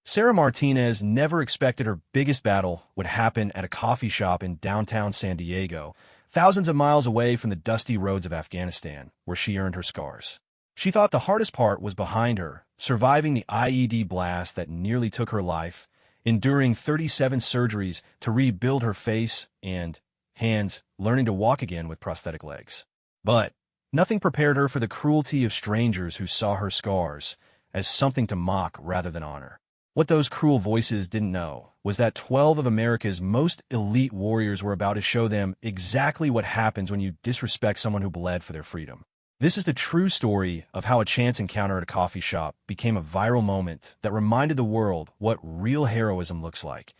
Sarah Martinez never expected her biggest battle would happen at a coffee shop in downtown San Diego, thousands of miles away from the dusty roads of Afghanistan, where she earned her scars. She thought the hardest part was behind her, surviving the IED blast that nearly took her life, enduring 37 surgeries to rebuild her face and hands, learning to walk again with prosthetic legs. But nothing prepared her for the cruelty of strangers who saw her scars as something to mock rather than honor. What those cruel voices didn't know was that 12 of America's most elite warriors were about to show them exactly what happens when you disrespect someone who bled for their freedom. This is the true story of how a chance encounter at a coffee shop became a viral moment that reminded the world what real heroism looks like,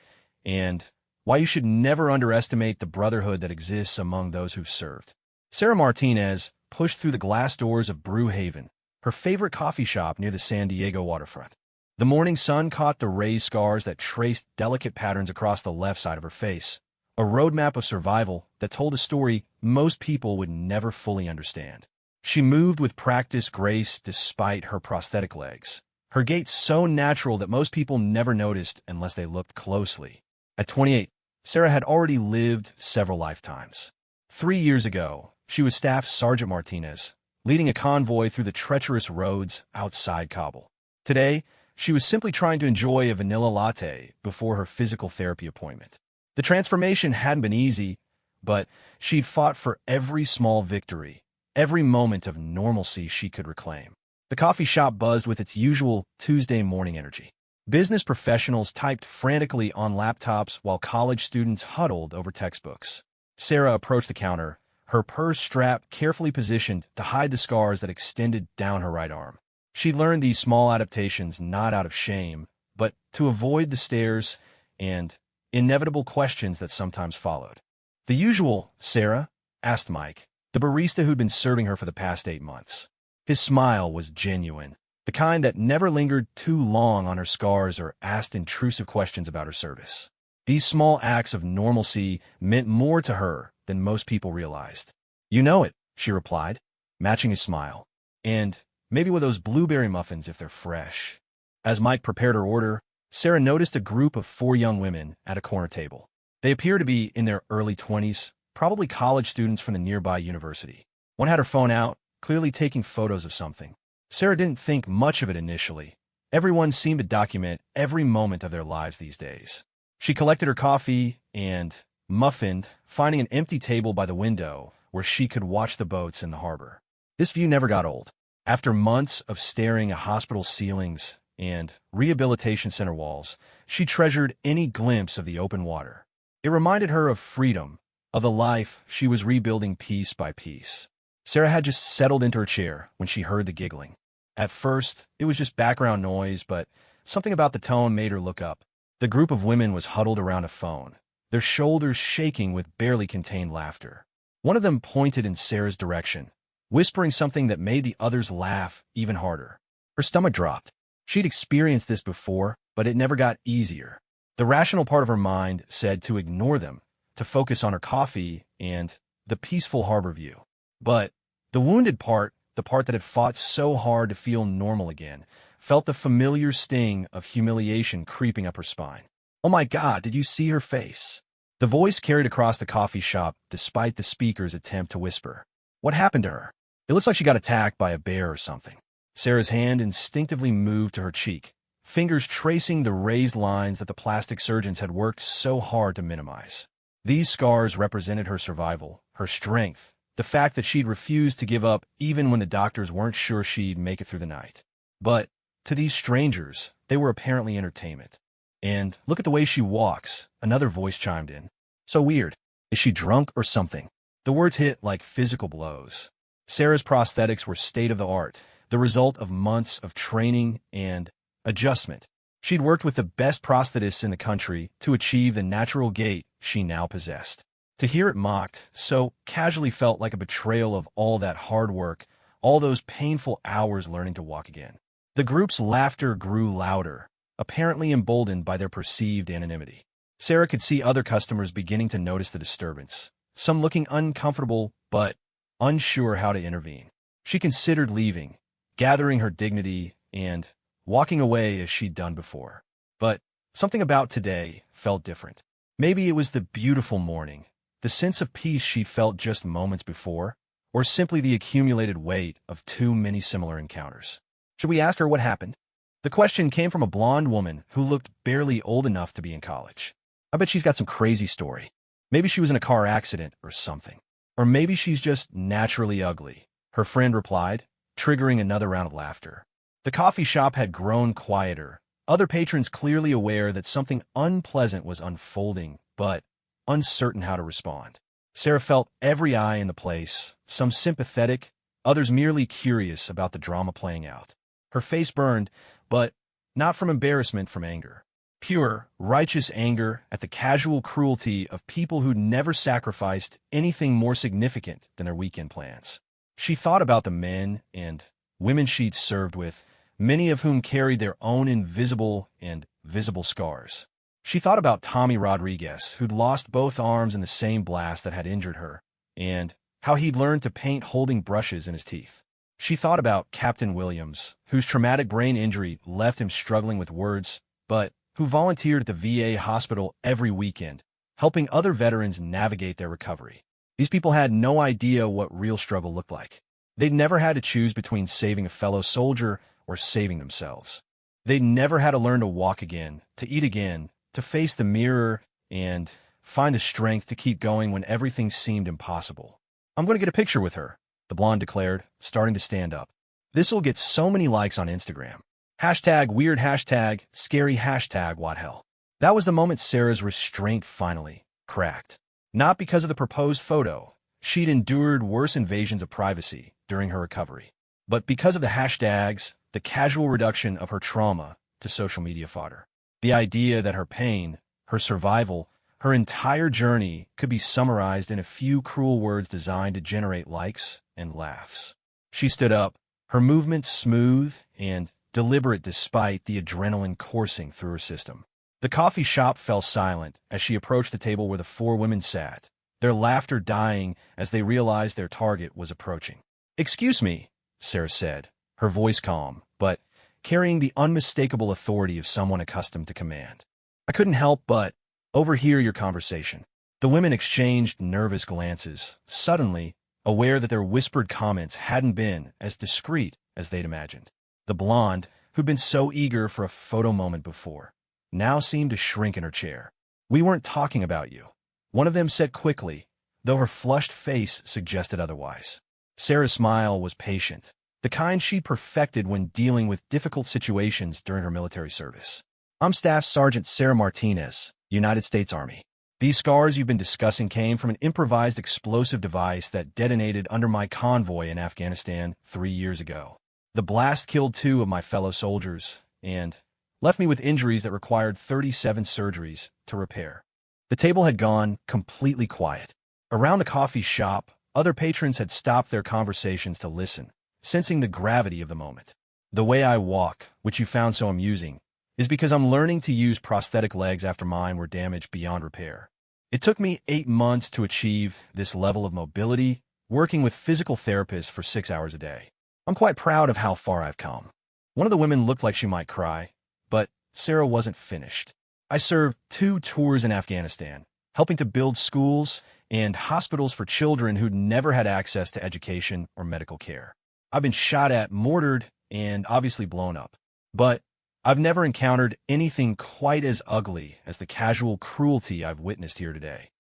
and why you should never underestimate the brotherhood that exists among those who've served. Sarah Martinez pushed through the glass doors of Brew Haven, her favorite coffee shop near the San Diego waterfront. The morning sun caught the raised scars that traced delicate patterns across the left side of her face, a roadmap of survival that told a story most people would never fully understand. She moved with practiced grace despite her prosthetic legs, her gait so natural that most people never noticed unless they looked closely. At 28, Sarah had already lived several lifetimes. 3 years ago, she was Staff Sergeant Martinez, leading a convoy through the treacherous roads outside Kabul. Today, she was simply trying to enjoy a vanilla latte before her physical therapy appointment. The transformation hadn't been easy, but she'd fought for every small victory, every moment of normalcy she could reclaim. The coffee shop buzzed with its usual Tuesday morning energy. Business professionals typed frantically on laptops while college students huddled over textbooks. Sarah approached the counter, her purse strap carefully positioned to hide the scars that extended down her right arm. She learned these small adaptations not out of shame, but to avoid the stares and inevitable questions that sometimes followed. "The usual, Sarah?" asked Mike, the barista who'd been serving her for the past 8 months. His smile was genuine, the kind that never lingered too long on her scars or asked intrusive questions about her service. These small acts of normalcy meant more to her than most people realized. "You know it," she replied, matching his smile. "And maybe with those blueberry muffins if they're fresh." As Mike prepared her order, Sarah noticed a group of 4 young women at a corner table. They appeared to be in their early 20s, probably college students from the nearby university. One had her phone out, clearly taking photos of something. Sarah didn't think much of it initially. Everyone seemed to document every moment of their lives these days. She collected her coffee and muffined, finding an empty table by the window where she could watch the boats in the harbor. This view never got old. After months of staring at hospital ceilings and rehabilitation center walls, she treasured any glimpse of the open water. It reminded her of freedom, of the life she was rebuilding piece by piece. Sarah had just settled into her chair when she heard the giggling. At first, it was just background noise, but something about the tone made her look up. The group of women was huddled around a phone, their shoulders shaking with barely contained laughter. One of them pointed in Sarah's direction, whispering something that made the others laugh even harder. Her stomach dropped. She'd experienced this before, but it never got easier. The rational part of her mind said to ignore them, to focus on her coffee and the peaceful harbor view. But the wounded part, the part that had fought so hard to feel normal again, felt the familiar sting of humiliation creeping up her spine. "Oh my God, did you see her face?" The voice carried across the coffee shop despite the speaker's attempt to whisper. "What happened to her? It looks like she got attacked by a bear or something." Sarah's hand instinctively moved to her cheek, fingers tracing the raised lines that the plastic surgeons had worked so hard to minimize. These scars represented her survival, her strength, the fact that she'd refused to give up even when the doctors weren't sure she'd make it through the night. But to these strangers, they were apparently entertainment. "And look at the way she walks," another voice chimed in. "So weird. Is she drunk or something?" The words hit like physical blows. Sarah's prosthetics were state-of-the-art, the result of months of training and adjustment. She'd worked with the best prosthetists in the country to achieve the natural gait she now possessed. To hear it mocked so casually felt like a betrayal of all that hard work, all those painful hours learning to walk again. The group's laughter grew louder, apparently emboldened by their perceived anonymity. Sarah could see other customers beginning to notice the disturbance, some looking uncomfortable but unsure how to intervene. She considered leaving, gathering her dignity, and walking away as she'd done before. But something about today felt different. Maybe it was the beautiful morning, the sense of peace she felt just moments before, or simply the accumulated weight of too many similar encounters. Should we ask her what happened? The question came from a blonde woman who looked barely old enough to be in college. I bet she's got some crazy story. Maybe she was in a car accident or something. Or maybe she's just naturally ugly, her friend replied, triggering another round of laughter. The coffee shop had grown quieter, other patrons clearly aware that something unpleasant was unfolding, but uncertain how to respond. Sarah felt every eye in the place, some sympathetic, others merely curious about the drama playing out. Her face burned, but not from embarrassment, from anger. Pure, righteous anger at the casual cruelty of people who'd never sacrificed anything more significant than their weekend plans. She thought about the men and women she'd served with, many of whom carried their own invisible and visible scars. She thought about Tommy Rodriguez, who'd lost both arms in the same blast that had injured her, and how he'd learned to paint holding brushes in his teeth. She thought about Captain Williams, whose traumatic brain injury left him struggling with words, but who volunteered at the VA hospital every weekend, helping other veterans navigate their recovery. These people had no idea what real struggle looked like. They'd never had to choose between saving a fellow soldier or saving themselves. They'd never had to learn to walk again, to eat again, to face the mirror, and find the strength to keep going when everything seemed impossible. "I'm going to get a picture with her," the blonde declared, starting to stand up. "This'll get so many likes on Instagram. Hashtag weird, hashtag scary, hashtag what hell." That was the moment Sarah's restraint finally cracked. Not because of the proposed photo. She'd endured worse invasions of privacy during her recovery. But because of the hashtags, the casual reduction of her trauma to social media fodder. The idea that her pain, her survival, her entire journey could be summarized in a few cruel words designed to generate likes and laughs. She stood up, her movements smooth and deliberate despite the adrenaline coursing through her system. The coffee shop fell silent as she approached the table where the four women sat, their laughter dying as they realized their target was approaching. "Excuse me," Sarah said, her voice calm, but carrying the unmistakable authority of someone accustomed to command. "I couldn't help but overhear your conversation." The women exchanged nervous glances, suddenly aware that their whispered comments hadn't been as discreet as they'd imagined. The blonde, who'd been so eager for a photo moment before, now seemed to shrink in her chair. "We weren't talking about you," one of them said quickly, though her flushed face suggested otherwise. Sarah's smile was patient, the kind she'd perfected when dealing with difficult situations during her military service. "I'm Staff Sergeant Sarah Martinez, United States Army. These scars you've been discussing came from an improvised explosive device that detonated under my convoy in Afghanistan 3 years ago. The blast killed 2 of my fellow soldiers and left me with injuries that required 37 surgeries to repair." The table had gone completely quiet. Around the coffee shop, other patrons had stopped their conversations to listen, sensing the gravity of the moment. "The way I walk, which you found so amusing, is because I'm learning to use prosthetic legs after mine were damaged beyond repair. It took me 8 months to achieve this level of mobility, working with physical therapists for 6 hours a day. I'm quite proud of how far I've come." One of the women looked like she might cry, but Sarah wasn't finished. "I served 2 tours in Afghanistan, helping to build schools and hospitals for children who'd never had access to education or medical care. I've been shot at, mortared, and obviously blown up. But I've never encountered anything quite as ugly as the casual cruelty I've witnessed here today."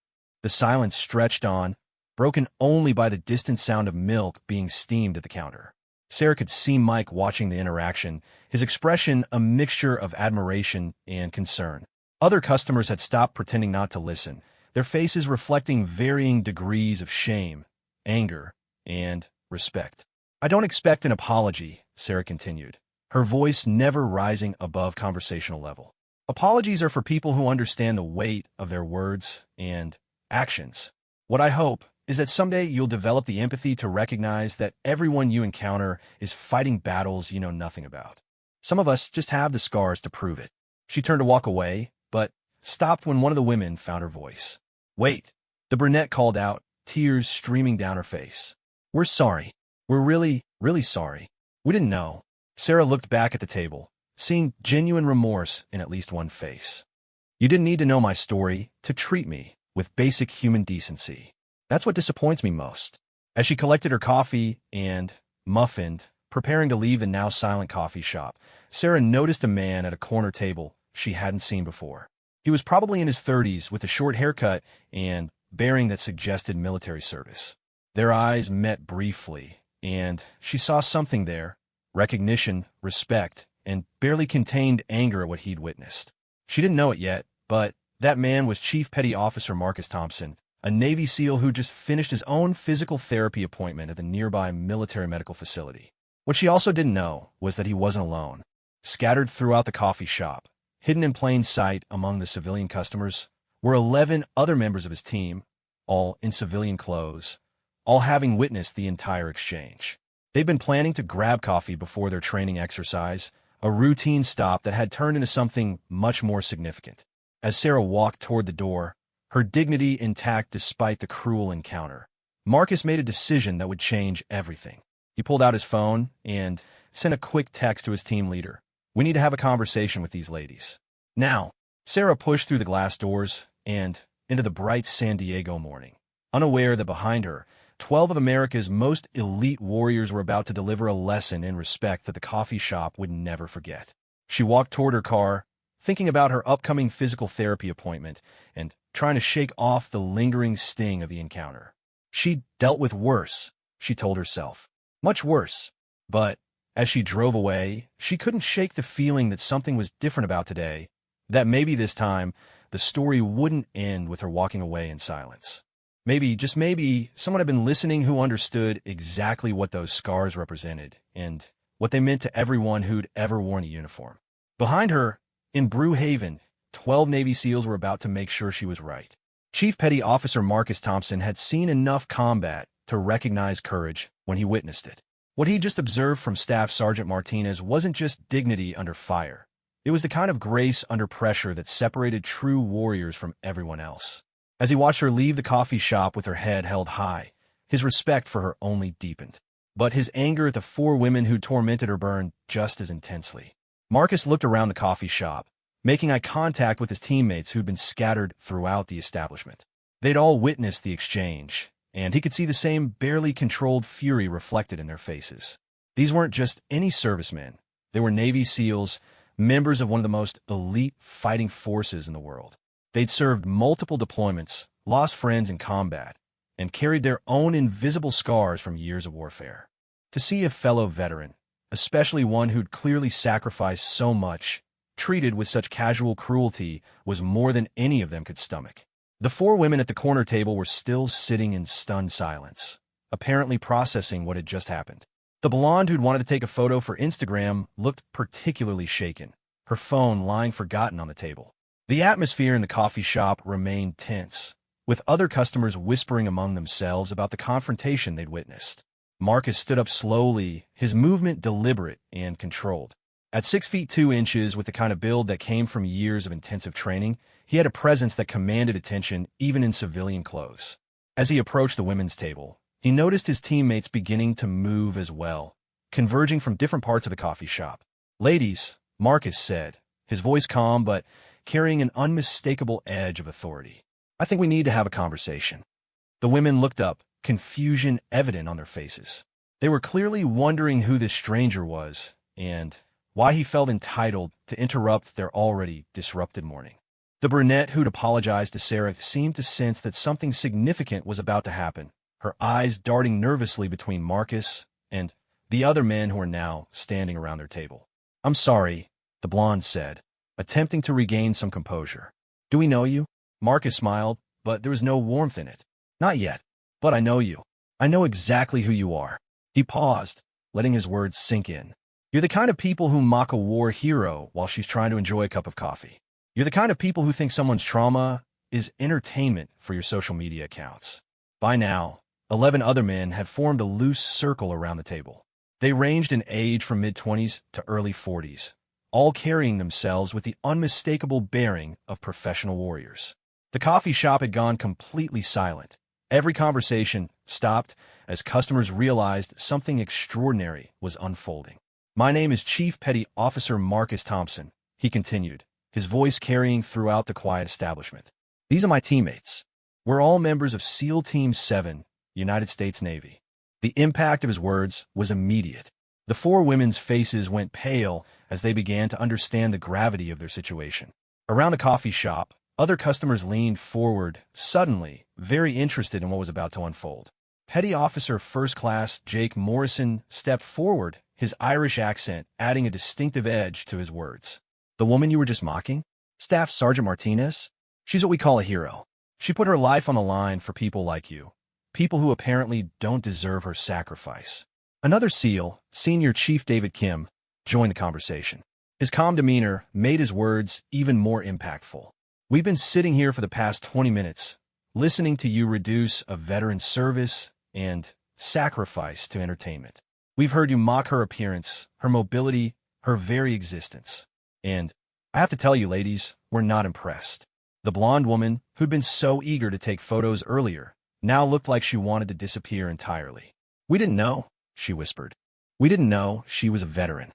The silence stretched on, broken only by the distant sound of milk being steamed at the counter. Sarah could see Mike watching the interaction, his expression a mixture of admiration and concern. Other customers had stopped pretending not to listen, their faces reflecting varying degrees of shame, anger, and respect. "I don't expect an apology," Sarah continued, her voice never rising above conversational level. "Apologies are for people who understand the weight of their words and actions. What I hope is that someday you'll develop the empathy to recognize that everyone you encounter is fighting battles you know nothing about. Some of us just have the scars to prove it." She turned to walk away, but stopped when one of the women found her voice. "Wait," the brunette called out, tears streaming down her face. "We're sorry. We're really, really sorry. We didn't know." Sarah looked back at the table, seeing genuine remorse in at least one face. You didn't need to know my story to treat me with basic human decency. That's what disappoints me most. As she collected her coffee and, muffined, preparing to leave the now silent coffee shop, Sarah noticed a man at a corner table she hadn't seen before. He was probably in his 30s with a short haircut and bearing that suggested military service. Their eyes met briefly, and she saw something there: recognition, respect, and barely contained anger at what he'd witnessed. She didn't know it yet, but that man was Chief Petty Officer Marcus Thompson, a Navy SEAL who just finished his own physical therapy appointment at the nearby military medical facility. What she also didn't know was that he wasn't alone. Scattered throughout the coffee shop, hidden in plain sight among the civilian customers, were 11 other members of his team, all in civilian clothes, all having witnessed the entire exchange. They'd been planning to grab coffee before their training exercise, a routine stop that had turned into something much more significant. As Sarah walked toward the door, her dignity intact despite the cruel encounter, Marcus made a decision that would change everything. He pulled out his phone and sent a quick text to his team leader. "We need to have a conversation with these ladies now." Sarah pushed through the glass doors and into the bright San Diego morning, unaware that behind her, 12 of America's most elite warriors were about to deliver a lesson in respect that the coffee shop would never forget. She walked toward her car, thinking about her upcoming physical therapy appointment and trying to shake off the lingering sting of the encounter. She'd dealt with worse, she told herself. Much worse. But as she drove away, she couldn't shake the feeling that something was different about today, that maybe this time, the story wouldn't end with her walking away in silence. Maybe, just maybe, someone had been listening who understood exactly what those scars represented and what they meant to everyone who'd ever worn a uniform. Behind her, in Brewhaven, 12 Navy SEALs were about to make sure she was right. Chief Petty Officer Marcus Thompson had seen enough combat to recognize courage when he witnessed it. What he just observed from Staff Sergeant Martinez wasn't just dignity under fire. It was the kind of grace under pressure that separated true warriors from everyone else. As he watched her leave the coffee shop with her head held high, his respect for her only deepened. But his anger at the 4 women who tormented her burned just as intensely. Marcus looked around the coffee shop, making eye contact with his teammates who'd been scattered throughout the establishment. They'd all witnessed the exchange, and he could see the same barely controlled fury reflected in their faces. These weren't just any servicemen. They were Navy SEALs, members of one of the most elite fighting forces in the world. They'd served multiple deployments, lost friends in combat, and carried their own invisible scars from years of warfare. To see a fellow veteran, especially one who'd clearly sacrificed so much, treated with such casual cruelty, was more than any of them could stomach. The 4 women at the corner table were still sitting in stunned silence, apparently processing what had just happened. The blonde who'd wanted to take a photo for Instagram looked particularly shaken, her phone lying forgotten on the table. The atmosphere in the coffee shop remained tense, with other customers whispering among themselves about the confrontation they'd witnessed. Marcus stood up slowly, his movement deliberate and controlled. At 6 feet 2 inches, with the kind of build that came from years of intensive training, he had a presence that commanded attention even in civilian clothes. As he approached the women's table, he noticed his teammates beginning to move as well, converging from different parts of the coffee shop. "Ladies," Marcus said, his voice calm but carrying an unmistakable edge of authority. "I think we need to have a conversation." The women looked up, confusion evident on their faces. They were clearly wondering who this stranger was and why he felt entitled to interrupt their already disrupted morning. The brunette who'd apologized to Sarah seemed to sense that something significant was about to happen, her eyes darting nervously between Marcus and the other men who were now standing around their table. "I'm sorry," the blonde said, attempting to regain some composure. "Do we know you?" Marcus smiled, but there was no warmth in it. "Not yet, but I know you. I know exactly who you are." He paused, letting his words sink in. "You're the kind of people who mock a war hero while she's trying to enjoy a cup of coffee. You're the kind of people who think someone's trauma is entertainment for your social media accounts." By now, 11 other men had formed a loose circle around the table. They ranged in age from mid-20s to early 40s, all carrying themselves with the unmistakable bearing of professional warriors. The coffee shop had gone completely silent. Every conversation stopped as customers realized something extraordinary was unfolding. My name is Chief Petty Officer Marcus Thompson, he continued, his voice carrying throughout the quiet establishment. These are my teammates. We're all members of SEAL Team 7, United States Navy. The impact of his words was immediate. The four women's faces went pale as they began to understand the gravity of their situation. Around the coffee shop, other customers leaned forward, suddenly, very interested in what was about to unfold. Petty Officer First Class Jake Morrison stepped forward, his Irish accent adding a distinctive edge to his words. The woman you were just mocking? Staff Sergeant Martinez? She's what we call a hero. She put her life on the line for people like you, people who apparently don't deserve her sacrifice. Another SEAL, Senior Chief David Kim, joined the conversation. His calm demeanor made his words even more impactful. We've been sitting here for the past 20 minutes, listening to you reduce a veteran's service and sacrifice to entertainment. We've heard you mock her appearance, her mobility, her very existence. And I have to tell you, ladies, we're not impressed. The blonde woman, who'd been so eager to take photos earlier, now looked like she wanted to disappear entirely. We didn't know, she whispered. We didn't know she was a veteran.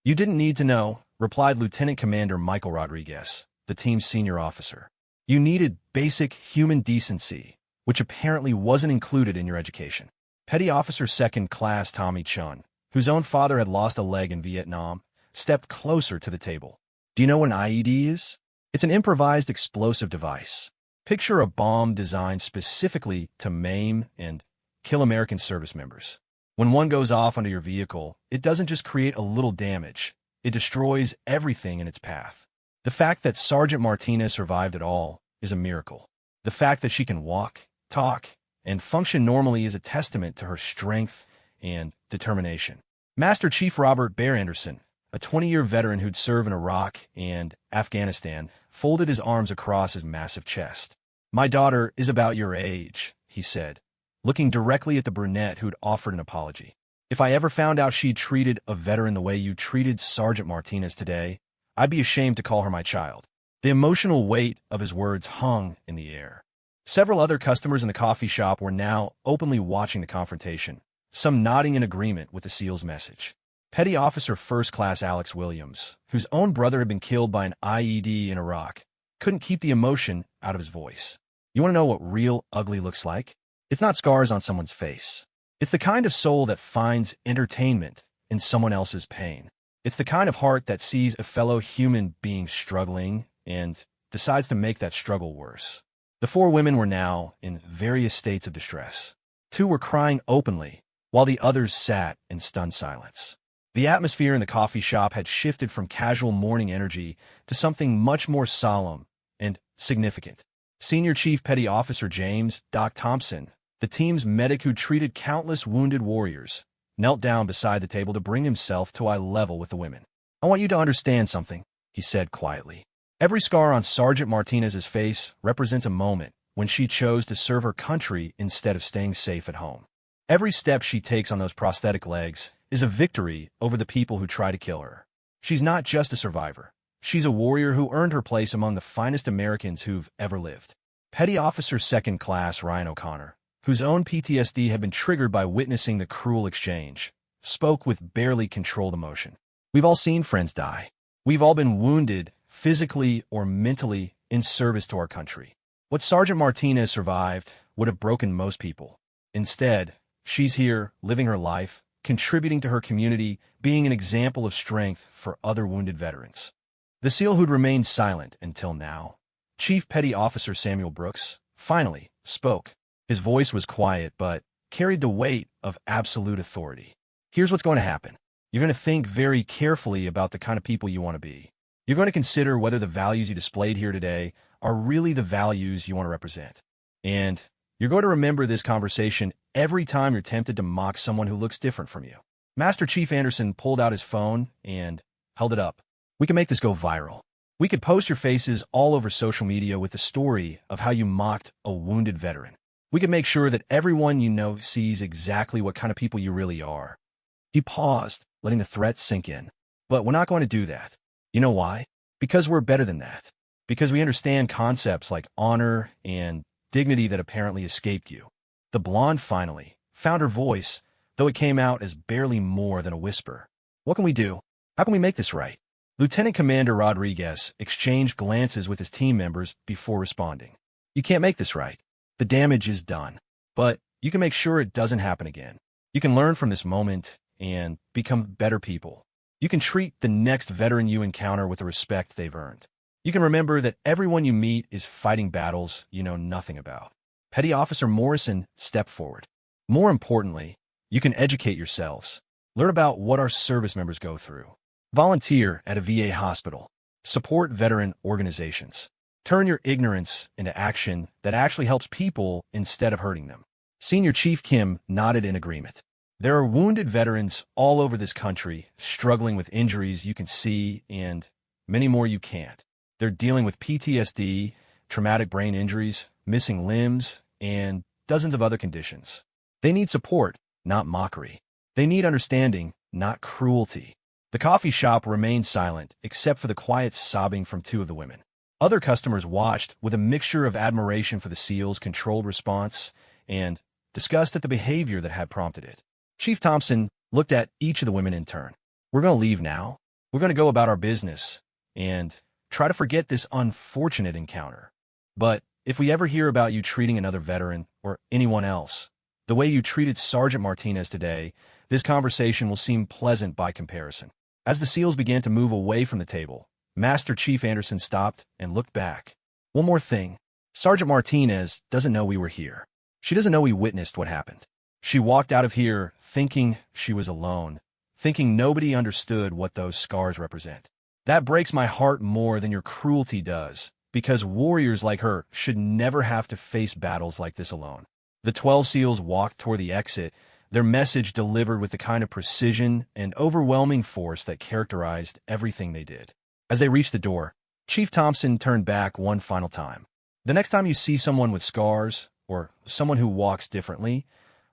You didn't need to know, replied Lieutenant Commander Michael Rodriguez, the team's senior officer. You needed basic human decency, which apparently wasn't included in your education. Petty Officer Second Class Tommy Chun, whose own father had lost a leg in Vietnam, stepped closer to the table. Do you know what an IED is? It's an improvised explosive device. Picture a bomb designed specifically to maim and kill American service members. When one goes off under your vehicle, it doesn't just create a little damage, it destroys everything in its path. The fact that Sergeant Martinez survived it all is a miracle. The fact that she can walk, talk, and function normally is a testament to her strength and determination. Master Chief Robert Bear Anderson, a 20-year veteran who'd served in Iraq and Afghanistan, folded his arms across his massive chest. My daughter is about your age, he said, looking directly at the brunette who'd offered an apology. If I ever found out she'd treated a veteran the way you treated Sergeant Martinez today, I'd be ashamed to call her my child. The emotional weight of his words hung in the air. Several other customers in the coffee shop were now openly watching the confrontation, some nodding in agreement with the SEAL's message. Petty Officer First Class Alex Williams, whose own brother had been killed by an IED in Iraq, couldn't keep the emotion out of his voice. You want to know what real ugly looks like? It's not scars on someone's face. It's the kind of soul that finds entertainment in someone else's pain. It's the kind of heart that sees a fellow human being struggling and decides to make that struggle worse. The four women were now in various states of distress. Two were crying openly, while the others sat in stunned silence. The atmosphere in the coffee shop had shifted from casual morning energy to something much more solemn and significant. Senior Chief Petty Officer James Doc Thompson, the team's medic who treated countless wounded warriors, knelt down beside the table to bring himself to eye level with the women. I want you to understand something, he said quietly. Every scar on Sergeant Martinez's face represents a moment when she chose to serve her country instead of staying safe at home. Every step she takes on those prosthetic legs is a victory over the people who try to kill her. She's not just a survivor. She's a warrior who earned her place among the finest Americans who've ever lived. Petty Officer Second Class Ryan O'Connor, whose own PTSD had been triggered by witnessing the cruel exchange, spoke with barely controlled emotion. We've all seen friends die. We've all been wounded, physically or mentally, in service to our country. What Sergeant Martinez survived would have broken most people. Instead, she's here, living her life, contributing to her community, being an example of strength for other wounded veterans. The SEAL who'd remained silent until now, Chief Petty Officer Samuel Brooks, finally spoke. His voice was quiet but carried the weight of absolute authority. Here's what's going to happen. You're going to think very carefully about the kind of people you want to be. You're going to consider whether the values you displayed here today are really the values you want to represent. And you're going to remember this conversation every time you're tempted to mock someone who looks different from you. Master Chief Anderson pulled out his phone and held it up. We can make this go viral. We could post your faces all over social media with the story of how you mocked a wounded veteran. We could make sure that everyone you know sees exactly what kind of people you really are. He paused, letting the threat sink in. But we're not going to do that. You know why? Because we're better than that. Because we understand concepts like honor and dignity that apparently escaped you. The blonde finally found her voice, though it came out as barely more than a whisper. What can we do? How can we make this right? Lieutenant Commander Rodriguez exchanged glances with his team members before responding. You can't make this right. The damage is done. But you can make sure it doesn't happen again. You can learn from this moment and become better people. You can treat the next veteran you encounter with the respect they've earned. You can remember that everyone you meet is fighting battles you know nothing about. Petty Officer Morrison stepped forward. More importantly, you can educate yourselves. Learn about what our service members go through. Volunteer at a VA hospital. Support veteran organizations. Turn your ignorance into action that actually helps people instead of hurting them. Senior Chief Kim nodded in agreement. There are wounded veterans all over this country struggling with injuries you can see and many more you can't. They're dealing with PTSD, traumatic brain injuries, missing limbs, and dozens of other conditions. They need support, not mockery. They need understanding, not cruelty. The coffee shop remained silent, except for the quiet sobbing from two of the women. Other customers watched with a mixture of admiration for the SEAL's controlled response and disgust at the behavior that had prompted it. Chief Thompson looked at each of the women in turn. We're going to leave now. We're going to go about our business and try to forget this unfortunate encounter. But if we ever hear about you treating another veteran or anyone else the way you treated Sergeant Martinez today, this conversation will seem pleasant by comparison. As the SEALs began to move away from the table, Master Chief Anderson stopped and looked back. One more thing. Sergeant Martinez doesn't know we were here. She doesn't know we witnessed what happened. She walked out of here thinking she was alone, thinking nobody understood what those scars represent. That breaks my heart more than your cruelty does, because warriors like her should never have to face battles like this alone. The 12 SEALs walked toward the exit, their message delivered with the kind of precision and overwhelming force that characterized everything they did. As they reached the door, Chief Thompson turned back one final time. The next time you see someone with scars, or someone who walks differently,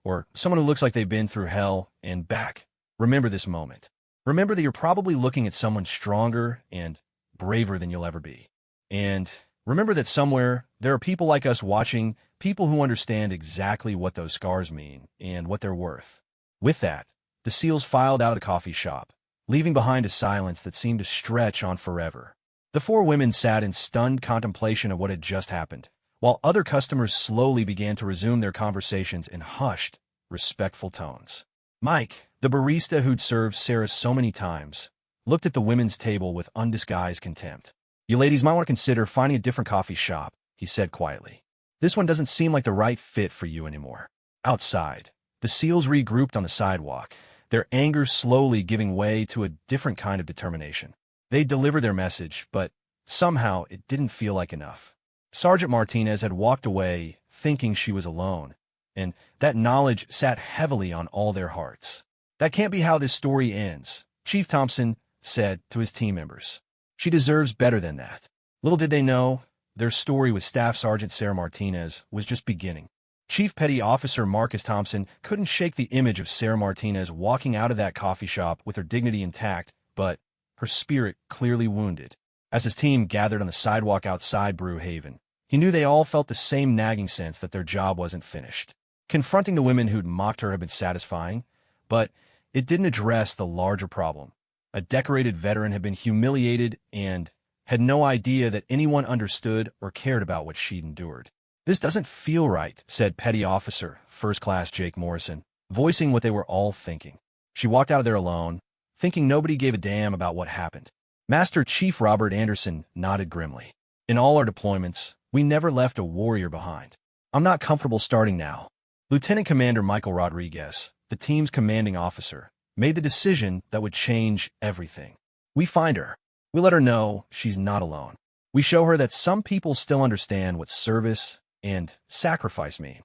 or someone who looks like they've been through hell and back, remember this moment. Remember that you're probably looking at someone stronger and braver than you'll ever be. And remember that somewhere there are people like us watching, people who understand exactly what those scars mean and what they're worth. With that, the SEALs filed out of the coffee shop, leaving behind a silence that seemed to stretch on forever. The four women sat in stunned contemplation of what had just happened, while other customers slowly began to resume their conversations in hushed, respectful tones. Mike, the barista who'd served Sarah so many times, looked at the women's table with undisguised contempt. You ladies might want to consider finding a different coffee shop, he said quietly. This one doesn't seem like the right fit for you anymore. Outside, the SEALs regrouped on the sidewalk, their anger slowly giving way to a different kind of determination. They delivered their message, but somehow it didn't feel like enough. Sergeant Martinez had walked away thinking she was alone, and that knowledge sat heavily on all their hearts. That can't be how this story ends, Chief Thompson said to his team members. She deserves better than that. Little did they know, their story with Staff Sergeant Sarah Martinez was just beginning. Chief Petty Officer Marcus Thompson couldn't shake the image of Sarah Martinez walking out of that coffee shop with her dignity intact, but her spirit clearly wounded. As his team gathered on the sidewalk outside Brew Haven, he knew they all felt the same nagging sense that their job wasn't finished. Confronting the women who'd mocked her had been satisfying, but it didn't address the larger problem. A decorated veteran had been humiliated and had no idea that anyone understood or cared about what she'd endured. This doesn't feel right, said Petty Officer First Class Jake Morrison, voicing what they were all thinking. She walked out of there alone, thinking nobody gave a damn about what happened. Master Chief Robert Anderson nodded grimly. In all our deployments, we never left a warrior behind. I'm not comfortable starting now. Lieutenant Commander Michael Rodriguez, the team's commanding officer, made the decision that would change everything. We find her. We let her know she's not alone. We show her that some people still understand what service and sacrifice mean.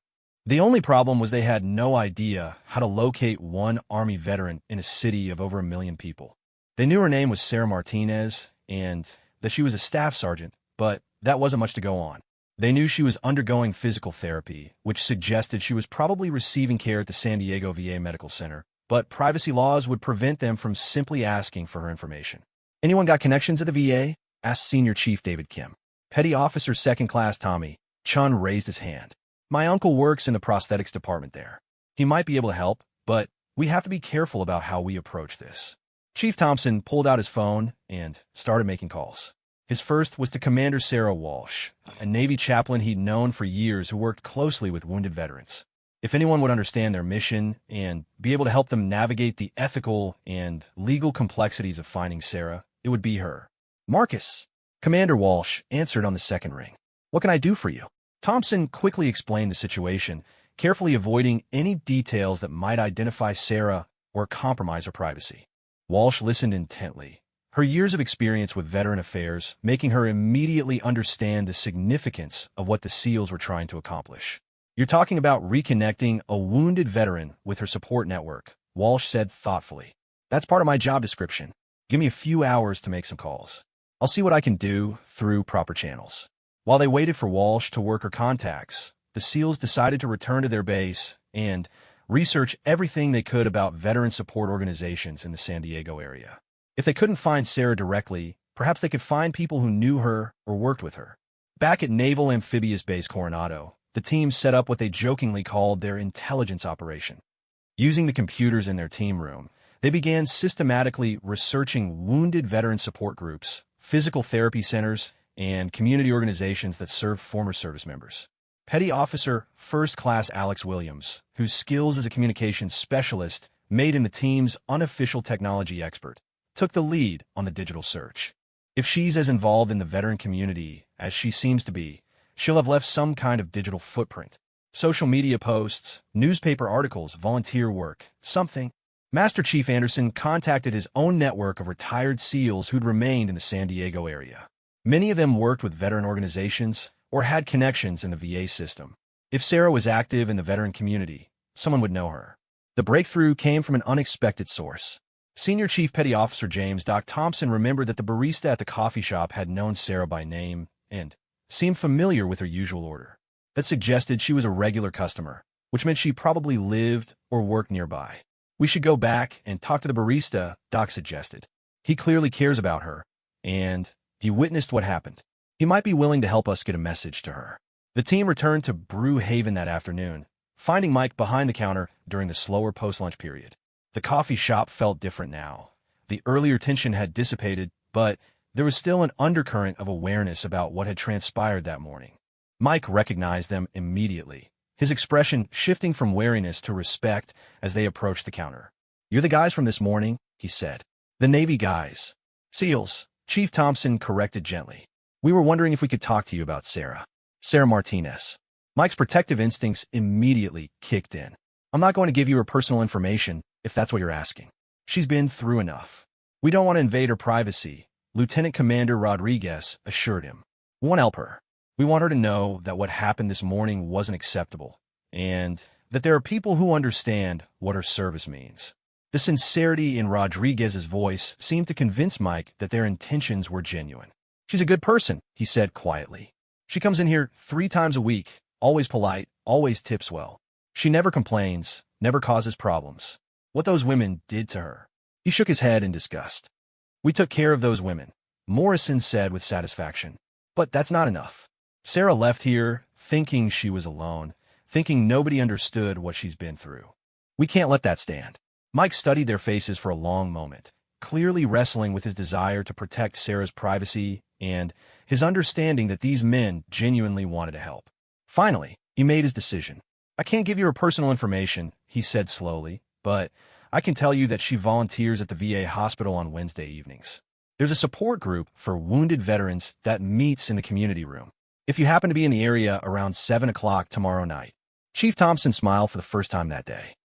The only problem was they had no idea how to locate one Army veteran in a city of over 1 million people. They knew her name was Sarah Martinez and that she was a staff sergeant, but that wasn't much to go on. They knew she was undergoing physical therapy, which suggested she was probably receiving care at the San Diego VA Medical Center, but privacy laws would prevent them from simply asking for her information. Anyone got connections at the VA? Asked Senior Chief David Kim. Petty Officer Second Class Tommy Chun raised his hand. My uncle works in the prosthetics department there. He might be able to help, but we have to be careful about how we approach this. Chief Thompson pulled out his phone and started making calls. His first was to Commander Sarah Walsh, a Navy chaplain he'd known for years who worked closely with wounded veterans. If anyone would understand their mission and be able to help them navigate the ethical and legal complexities of finding Sarah, it would be her. Marcus. Commander Walsh answered on the second ring. What can I do for you? Thompson quickly explained the situation, carefully avoiding any details that might identify Sarah or compromise her privacy. Walsh listened intently, her years of experience with veteran affairs making her immediately understand the significance of what the SEALs were trying to accomplish. You're talking about reconnecting a wounded veteran with her support network, Walsh said thoughtfully. That's part of my job description. Give me a few hours to make some calls. I'll see what I can do through proper channels. While they waited for Walsh to work her contacts, the SEALs decided to return to their base and research everything they could about veteran support organizations in the San Diego area. If they couldn't find Sarah directly, perhaps they could find people who knew her or worked with her. Back at Naval Amphibious Base Coronado, the team set up what they jokingly called their intelligence operation. Using the computers in their team room, they began systematically researching wounded veteran support groups, physical therapy centers, and community organizations that serve former service members. Petty Officer First Class Alex Williams, whose skills as a communications specialist made him the team's unofficial technology expert, took the lead on the digital search. If she's as involved in the veteran community as she seems to be, she'll have left some kind of digital footprint. Social media posts, newspaper articles, volunteer work, something. Master Chief Anderson contacted his own network of retired SEALs who'd remained in the San Diego area. Many of them worked with veteran organizations or had connections in the VA system. If Sarah was active in the veteran community, someone would know her. The breakthrough came from an unexpected source. Senior Chief Petty Officer James Doc Thompson remembered that the barista at the coffee shop had known Sarah by name and seemed familiar with her usual order. That suggested she was a regular customer, which meant she probably lived or worked nearby. We should go back and talk to the barista, Doc suggested. He clearly cares about her, and he witnessed what happened. He might be willing to help us get a message to her. The team returned to Brew Haven that afternoon, finding Mike behind the counter during the slower post-lunch period. The coffee shop felt different now. The earlier tension had dissipated, but there was still an undercurrent of awareness about what had transpired that morning. Mike recognized them immediately, his expression shifting from wariness to respect as they approached the counter. "You're the guys from this morning," he said. "The Navy guys." "SEALs," Chief Thompson corrected gently. "We were wondering if we could talk to you about Sarah." "Sarah Martinez." Mike's protective instincts immediately kicked in. "I'm not going to give you her personal information, if that's what you're asking. She's been through enough. We don't want to invade her privacy," Lieutenant Commander Rodriguez assured him. "We want to help her. We want her to know that what happened this morning wasn't acceptable, and that there are people who understand what her service means." The sincerity in Rodriguez's voice seemed to convince Mike that their intentions were genuine. "She's a good person," he said quietly. "She comes in here 3 times a week, always polite, always tips well. She never complains, never causes problems. What those women did to her." He shook his head in disgust. "We took care of those women," Morrison said with satisfaction. "But that's not enough. Sarah left here thinking she was alone, thinking nobody understood what she's been through. We can't let that stand." Mike studied their faces for a long moment, clearly wrestling with his desire to protect Sarah's privacy and his understanding that these men genuinely wanted to help. Finally, he made his decision. "I can't give you her personal information," he said slowly, "but I can tell you that she volunteers at the VA hospital on Wednesday evenings. There's a support group for wounded veterans that meets in the community room. If you happen to be in the area around 7 o'clock tomorrow night." Chief Thompson smiled for the first time that day.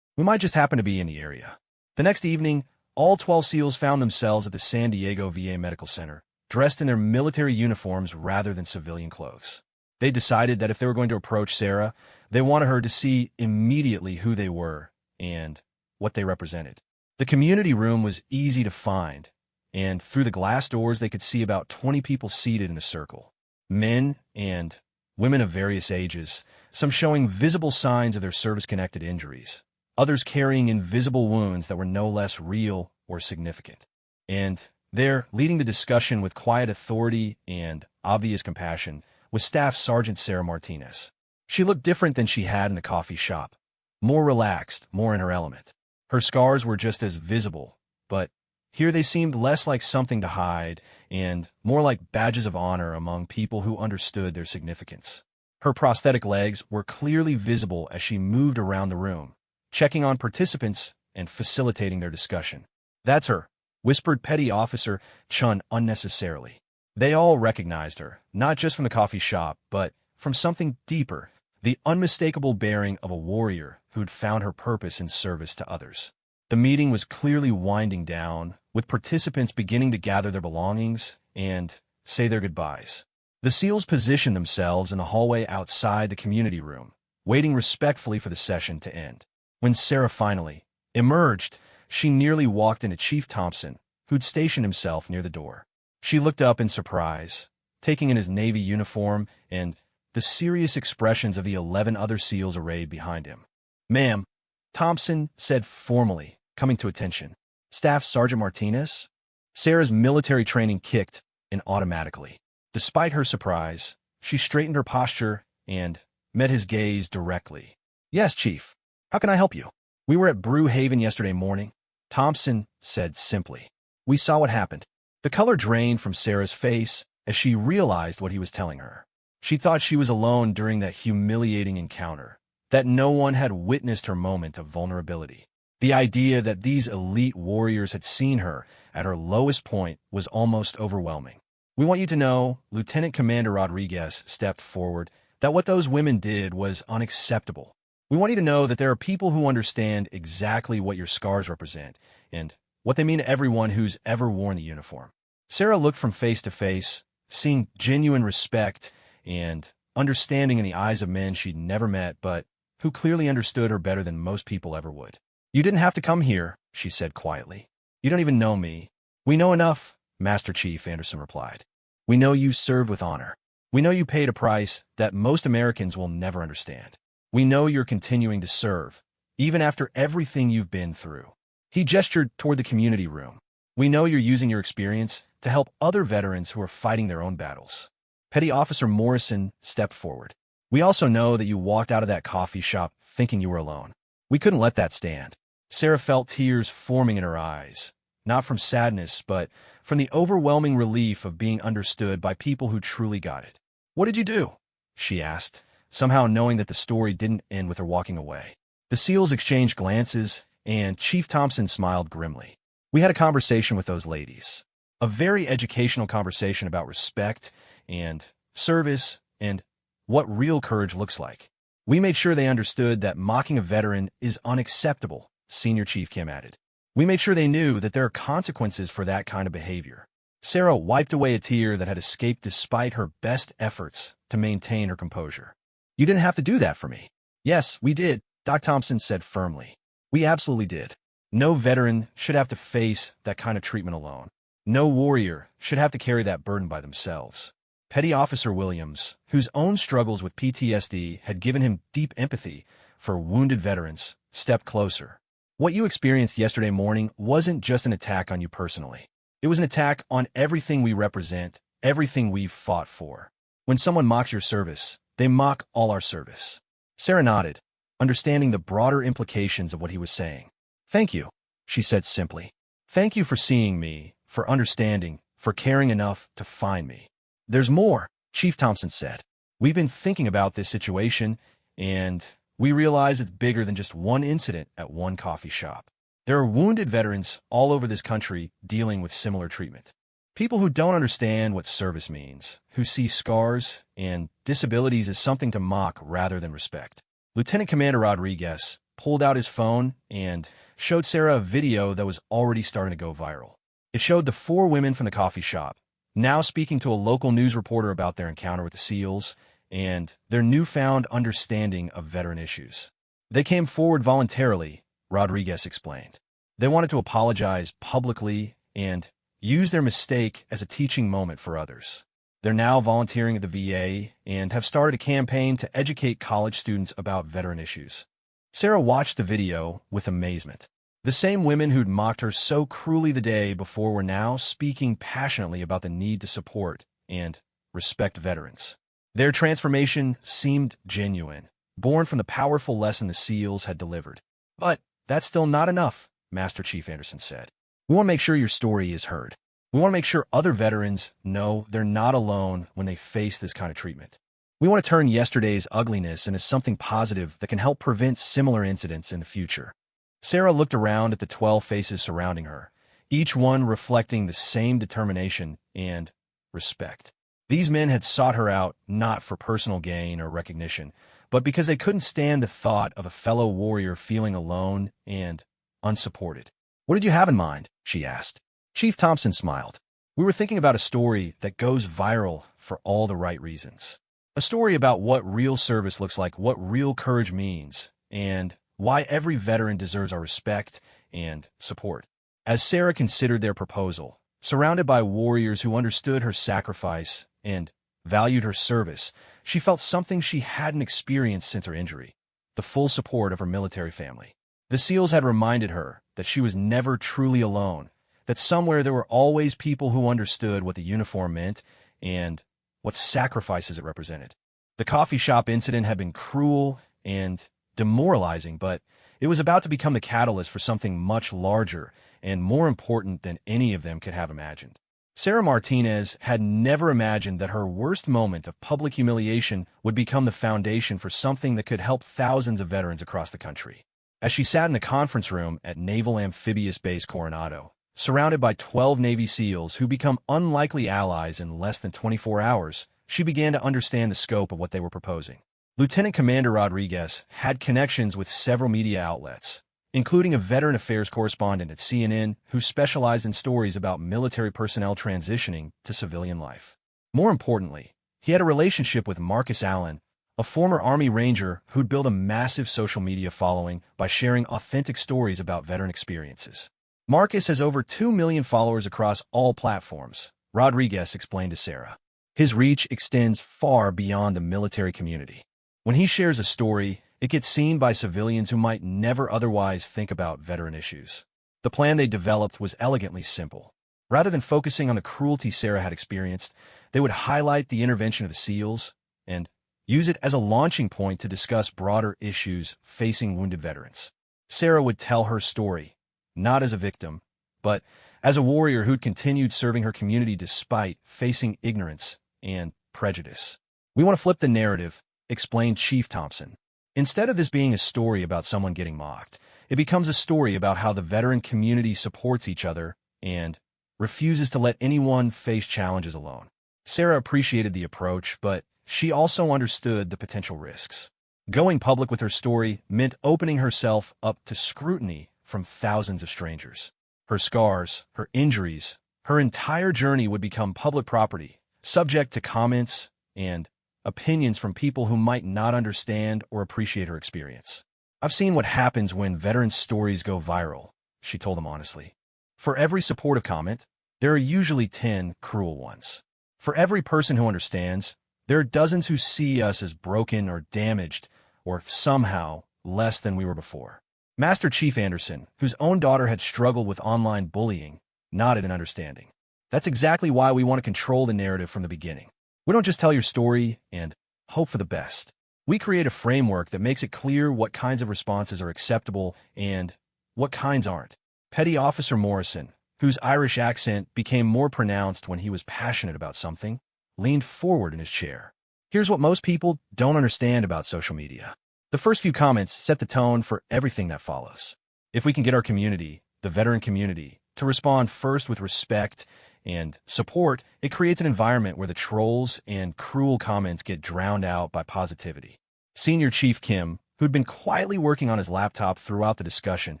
"We might just happen to be in the area." The next evening, all 12 SEALs found themselves at the San Diego VA Medical Center, dressed in their military uniforms rather than civilian clothes. They decided that if they were going to approach Sarah, they wanted her to see immediately who they were and what they represented. The community room was easy to find, and through the glass doors they could see about 20 people seated in a circle. Men and women of various ages, some showing visible signs of their service-connected injuries, others carrying invisible wounds that were no less real or significant. And there, leading the discussion with quiet authority and obvious compassion, was Staff Sergeant Sarah Martinez. She looked different than she had in the coffee shop, more relaxed, more in her element. Her scars were just as visible, but Here they seemed less like something to hide and more like badges of honor among people who understood their significance. Her prosthetic legs were clearly visible as she moved around the room, checking on participants and facilitating their discussion. "That's her," whispered Petty Officer Chun unnecessarily. They all recognized her, not just from the coffee shop, but from something deeper, the unmistakable bearing of a warrior who'd found her purpose in service to others. The meeting was clearly winding down, with participants beginning to gather their belongings and say their goodbyes. The SEALs positioned themselves in the hallway outside the community room, waiting respectfully for the session to end. When Sarah finally emerged, she nearly walked into Chief Thompson, who'd stationed himself near the door. She looked up in surprise, taking in his Navy uniform and the serious expressions of the 11 other SEALs arrayed behind him. "Ma'am," Thompson said formally, coming to attention. "Staff Sergeant Martinez?" Sarah's military training kicked in automatically. Despite her surprise, she straightened her posture and met his gaze directly. "Yes, Chief. How can I help you?" "We were at Brew Haven yesterday morning," Thompson said simply. "We saw what happened." The color drained from Sarah's face as she realized what he was telling her. She thought she was alone during that humiliating encounter, that no one had witnessed her moment of vulnerability. The idea that these elite warriors had seen her at her lowest point was almost overwhelming. "We want you to know," Lieutenant Commander Rodriguez stepped forward, "that what those women did was unacceptable. We want you to know that there are people who understand exactly what your scars represent and what they mean to everyone who's ever worn the uniform." Sarah looked from face to face, seeing genuine respect and understanding in the eyes of men she'd never met but who clearly understood her better than most people ever would. "You didn't have to come here," she said quietly. "You don't even know me." "We know enough," Master Chief Anderson replied. "We know you served with honor. We know you paid a price that most Americans will never understand. We know you're continuing to serve, even after everything you've been through." He gestured toward the community room. "We know you're using your experience to help other veterans who are fighting their own battles." Petty Officer Morrison stepped forward. "We also know that you walked out of that coffee shop thinking you were alone. We couldn't let that stand." Sarah felt tears forming in her eyes, not from sadness, but from the overwhelming relief of being understood by people who truly got it. "What did you do?" she asked, somehow knowing that the story didn't end with her walking away. The SEALs exchanged glances, and Chief Thompson smiled grimly. "We had a conversation with those ladies. A very educational conversation about respect and service and what real courage looks like. We made sure they understood that mocking a veteran is unacceptable," Senior Chief Kim added. "We made sure they knew that there are consequences for that kind of behavior." Sarah wiped away a tear that had escaped despite her best efforts to maintain her composure. "You didn't have to do that for me." "Yes, we did," Doc Thompson said firmly. "We absolutely did. No veteran should have to face that kind of treatment alone. No warrior should have to carry that burden by themselves." Petty Officer Williams, whose own struggles with PTSD had given him deep empathy for wounded veterans, stepped closer. "What you experienced yesterday morning wasn't just an attack on you personally. It was an attack on everything we represent, everything we've fought for. When someone mocks your service, they mock all our service." Sarah nodded, understanding the broader implications of what he was saying. "Thank you," she said simply. "Thank you for seeing me, for understanding, for caring enough to find me." "There's more," Chief Thompson said. "We've been thinking about this situation, and we realize it's bigger than just one incident at one coffee shop. There are wounded veterans all over this country dealing with similar treatment. People who don't understand what service means, who see scars and disabilities as something to mock rather than respect." Lieutenant Commander Rodriguez pulled out his phone and showed Sarah a video that was already starting to go viral. It showed the 4 women from the coffee shop, now speaking to a local news reporter about their encounter with the SEALs and their newfound understanding of veteran issues. "They came forward voluntarily," Rodriguez explained. "They wanted to apologize publicly and use their mistake as a teaching moment for others. They're now volunteering at the VA and have started a campaign to educate college students about veteran issues." Sarah watched the video with amazement. The same women who'd mocked her so cruelly the day before were now speaking passionately about the need to support and respect veterans. Their transformation seemed genuine, born from the powerful lesson the SEALs had delivered. "But that's still not enough," Master Chief Anderson said. We want to make sure your story is heard. We want to make sure other veterans know they're not alone when they face this kind of treatment. We want to turn yesterday's ugliness into something positive that can help prevent similar incidents in the future. Sarah looked around at the 12 faces surrounding her, each one reflecting the same determination and respect. These men had sought her out not for personal gain or recognition, but because they couldn't stand the thought of a fellow warrior feeling alone and unsupported. "What did you have in mind?" she asked. Chief Thompson smiled. "We were thinking about a story that goes viral for all the right reasons. A story about what real service looks like, what real courage means, and why every veteran deserves our respect and support." As Sarah considered their proposal, surrounded by warriors who understood her sacrifice and valued her service, she felt something she hadn't experienced since her injury: the full support of her military family. The SEALs had reminded her that she was never truly alone, that somewhere there were always people who understood what the uniform meant and what sacrifices it represented. The coffee shop incident had been cruel and demoralizing, but it was about to become the catalyst for something much larger and more important than any of them could have imagined. Sarah Martinez had never imagined that her worst moment of public humiliation would become the foundation for something that could help thousands of veterans across the country. As she sat in the conference room at Naval Amphibious Base Coronado, surrounded by 12 Navy SEALs who become unlikely allies in less than 24 hours, she began to understand the scope of what they were proposing. Lieutenant Commander Rodriguez had connections with several media outlets, including a veteran affairs correspondent at CNN who specialized in stories about military personnel transitioning to civilian life. More importantly, he had a relationship with Marcus Allen, a former Army Ranger who'd built a massive social media following by sharing authentic stories about veteran experiences. "Marcus has over 2 million followers across all platforms," Rodriguez explained to Sarah. "His reach extends far beyond the military community. When he shares a story, it gets seen by civilians who might never otherwise think about veteran issues." The plan they developed was elegantly simple. Rather than focusing on the cruelty Sarah had experienced, they would highlight the intervention of the SEALs and use it as a launching point to discuss broader issues facing wounded veterans. Sarah would tell her story, not as a victim, but as a warrior who'd continued serving her community despite facing ignorance and prejudice. "We want to flip the narrative," explained Chief Thompson. "Instead of this being a story about someone getting mocked, it becomes a story about how the veteran community supports each other and refuses to let anyone face challenges alone." Sarah appreciated the approach, but she also understood the potential risks. Going public with her story meant opening herself up to scrutiny from thousands of strangers. Her scars, her injuries, her entire journey would become public property, subject to comments and opinions from people who might not understand or appreciate her experience. "I've seen what happens when veterans' stories go viral," she told them honestly. "For every supportive comment, there are usually 10 cruel ones. For every person who understands, there are dozens who see us as broken or damaged or somehow less than we were before." Master Chief Anderson, whose own daughter had struggled with online bullying, nodded in understanding. "That's exactly why we want to control the narrative from the beginning. We don't just tell your story and hope for the best. We create a framework that makes it clear what kinds of responses are acceptable and what kinds aren't." Petty Officer Morrison, whose Irish accent became more pronounced when he was passionate about something, leaned forward in his chair. "Here's what most people don't understand about social media. The first few comments set the tone for everything that follows. If we can get our community, the veteran community, to respond first with respect and support, it creates an environment where the trolls and cruel comments get drowned out by positivity." Senior Chief Kim, who'd been quietly working on his laptop throughout the discussion,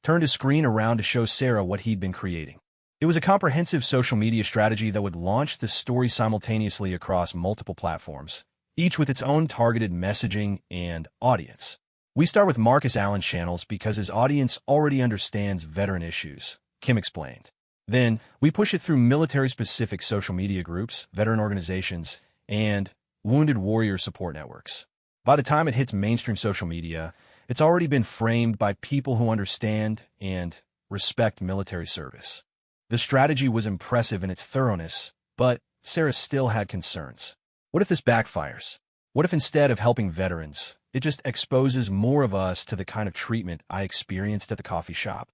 turned his screen around to show Sarah what he'd been creating. It was a comprehensive social media strategy that would launch the story simultaneously across multiple platforms, each with its own targeted messaging and audience. "We start with Marcus Allen's channels because his audience already understands veteran issues," Kim explained. "Then, we push it through military-specific social media groups, veteran organizations, and wounded warrior support networks. By the time it hits mainstream social media, it's already been framed by people who understand and respect military service." The strategy was impressive in its thoroughness, but Sarah still had concerns. What if this backfires? What if instead of helping veterans, it just exposes more of us to the kind of treatment I experienced at the coffee shop?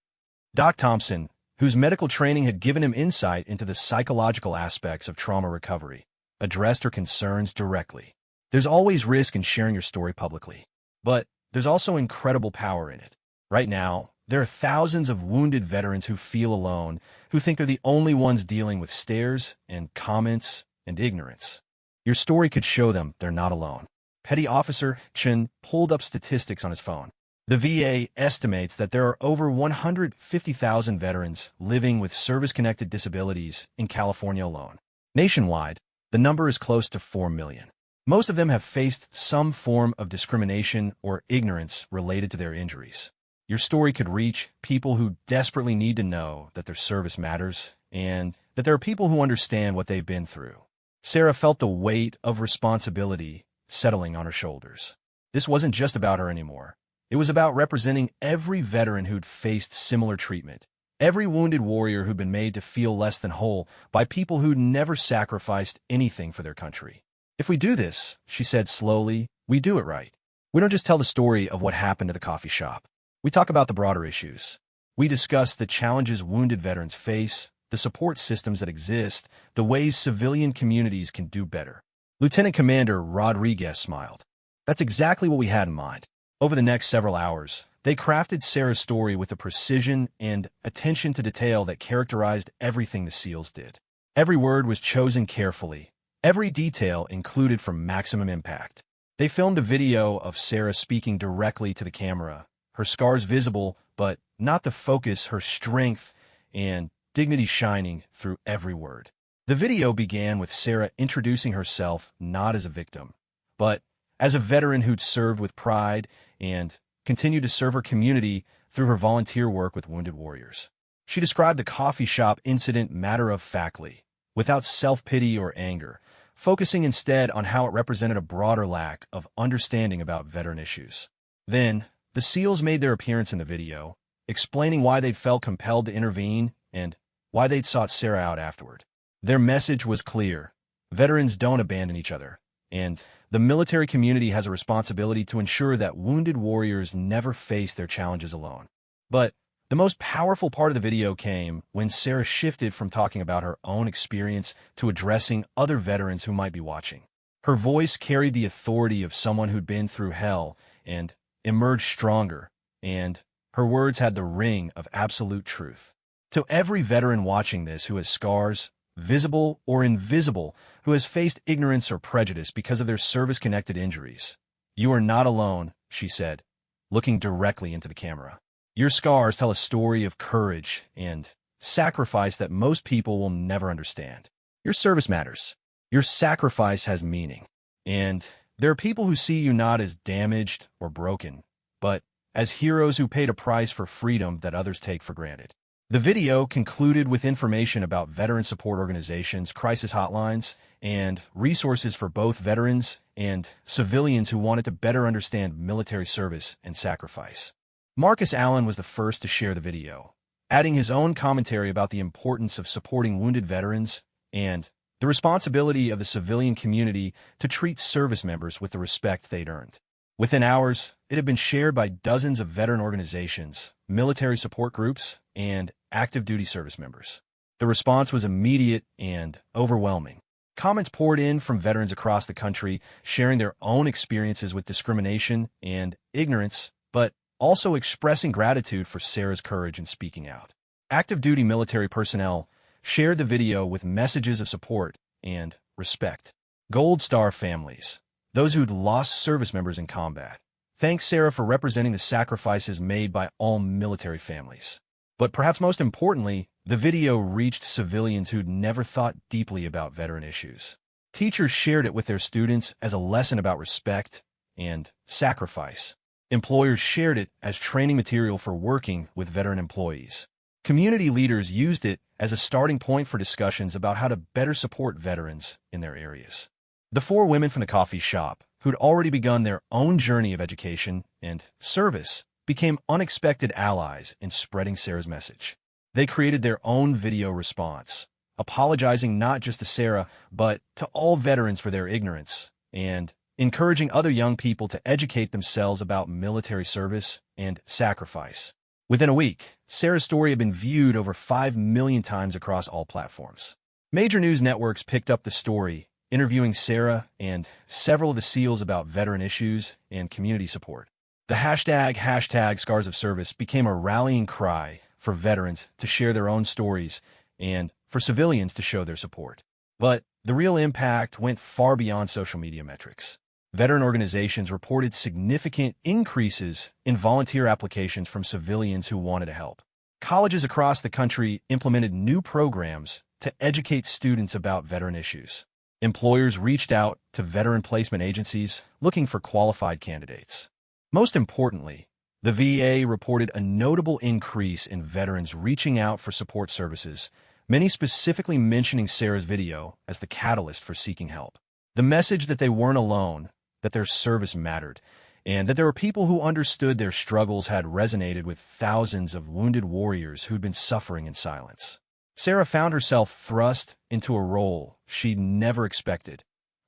Doc Thompson, whose medical training had given him insight into the psychological aspects of trauma recovery, addressed her concerns directly. There's always risk in sharing your story publicly, but there's also incredible power in it. Right now, there are thousands of wounded veterans who feel alone, who think they're the only ones dealing with stares and comments and ignorance. Your story could show them they're not alone. Petty Officer Chen pulled up statistics on his phone. The VA estimates that there are over 150,000 veterans living with service-connected disabilities in California alone. Nationwide, the number is close to 4 million. Most of them have faced some form of discrimination or ignorance related to their injuries. Your story could reach people who desperately need to know that their service matters and that there are people who understand what they've been through. Sarah felt the weight of responsibility settling on her shoulders. This wasn't just about her anymore. It was about representing every veteran who'd faced similar treatment, every wounded warrior who'd been made to feel less than whole by people who'd never sacrificed anything for their country. If we do this, she said slowly, we do it right. We don't just tell the story of what happened at the coffee shop. We talk about the broader issues. We discuss the challenges wounded veterans face, the support systems that exist, the ways civilian communities can do better. Lieutenant Commander Rodriguez smiled. That's exactly what we had in mind. Over the next several hours, they crafted Sarah's story with a precision and attention to detail that characterized everything the SEALs did. Every word was chosen carefully, every detail included for maximum impact. They filmed a video of Sarah speaking directly to the camera, her scars visible, but not the focus, her strength and dignity shining through every word. The video began with Sarah introducing herself not as a victim, but as a veteran who'd served with pride and continued to serve her community through her volunteer work with wounded warriors. She described the coffee shop incident matter-of-factly, without self-pity or anger, focusing instead on how it represented a broader lack of understanding about veteran issues. Then, the SEALs made their appearance in the video, explaining why they'd felt compelled to intervene and why they'd sought Sarah out afterward. Their message was clear. Veterans don't abandon each other, and the military community has a responsibility to ensure that wounded warriors never face their challenges alone. But the most powerful part of the video came when Sarah shifted from talking about her own experience to addressing other veterans who might be watching. Her voice carried the authority of someone who'd been through hell and emerged stronger, and her words had the ring of absolute truth. To every veteran watching this who has scars, visible or invisible, who has faced ignorance or prejudice because of their service-connected injuries, you are not alone, she said, looking directly into the camera. Your scars tell a story of courage and sacrifice that most people will never understand. Your service matters. Your sacrifice has meaning. And there are people who see you not as damaged or broken, but as heroes who paid a price for freedom that others take for granted. The video concluded with information about veteran support organizations, crisis hotlines, and resources for both veterans and civilians who wanted to better understand military service and sacrifice. Marcus Allen was the first to share the video, adding his own commentary about the importance of supporting wounded veterans and the responsibility of the civilian community to treat service members with the respect they'd earned. Within hours, it had been shared by dozens of veteran organizations, military support groups, and active duty service members. The response was immediate and overwhelming. Comments poured in from veterans across the country, sharing their own experiences with discrimination and ignorance, but also expressing gratitude for Sarah's courage in speaking out. Active duty military personnel shared the video with messages of support and respect. Gold Star families, those who'd lost service members in combat, thanked Sarah for representing the sacrifices made by all military families. But perhaps most importantly, the video reached civilians who'd never thought deeply about veteran issues. Teachers shared it with their students as a lesson about respect and sacrifice. Employers shared it as training material for working with veteran employees. Community leaders used it as a starting point for discussions about how to better support veterans in their areas. The four women from the coffee shop, who'd already begun their own journey of education and service, became unexpected allies in spreading Sarah's message. They created their own video response, apologizing not just to Sarah, but to all veterans for their ignorance, and encouraging other young people to educate themselves about military service and sacrifice. Within a week, Sarah's story had been viewed over 5 million times across all platforms. Major news networks picked up the story, interviewing Sarah and several of the SEALs about veteran issues and community support. The hashtag Scars of Service became a rallying cry for veterans to share their own stories and for civilians to show their support. But the real impact went far beyond social media metrics. Veteran organizations reported significant increases in volunteer applications from civilians who wanted to help. Colleges across the country implemented new programs to educate students about veteran issues. Employers reached out to veteran placement agencies looking for qualified candidates. Most importantly, the VA reported a notable increase in veterans reaching out for support services, many specifically mentioning Sarah's video as the catalyst for seeking help. The message that they weren't alone, that their service mattered, and that there were people who understood their struggles had resonated with thousands of wounded warriors who'd been suffering in silence. Sarah found herself thrust into a role she'd never expected,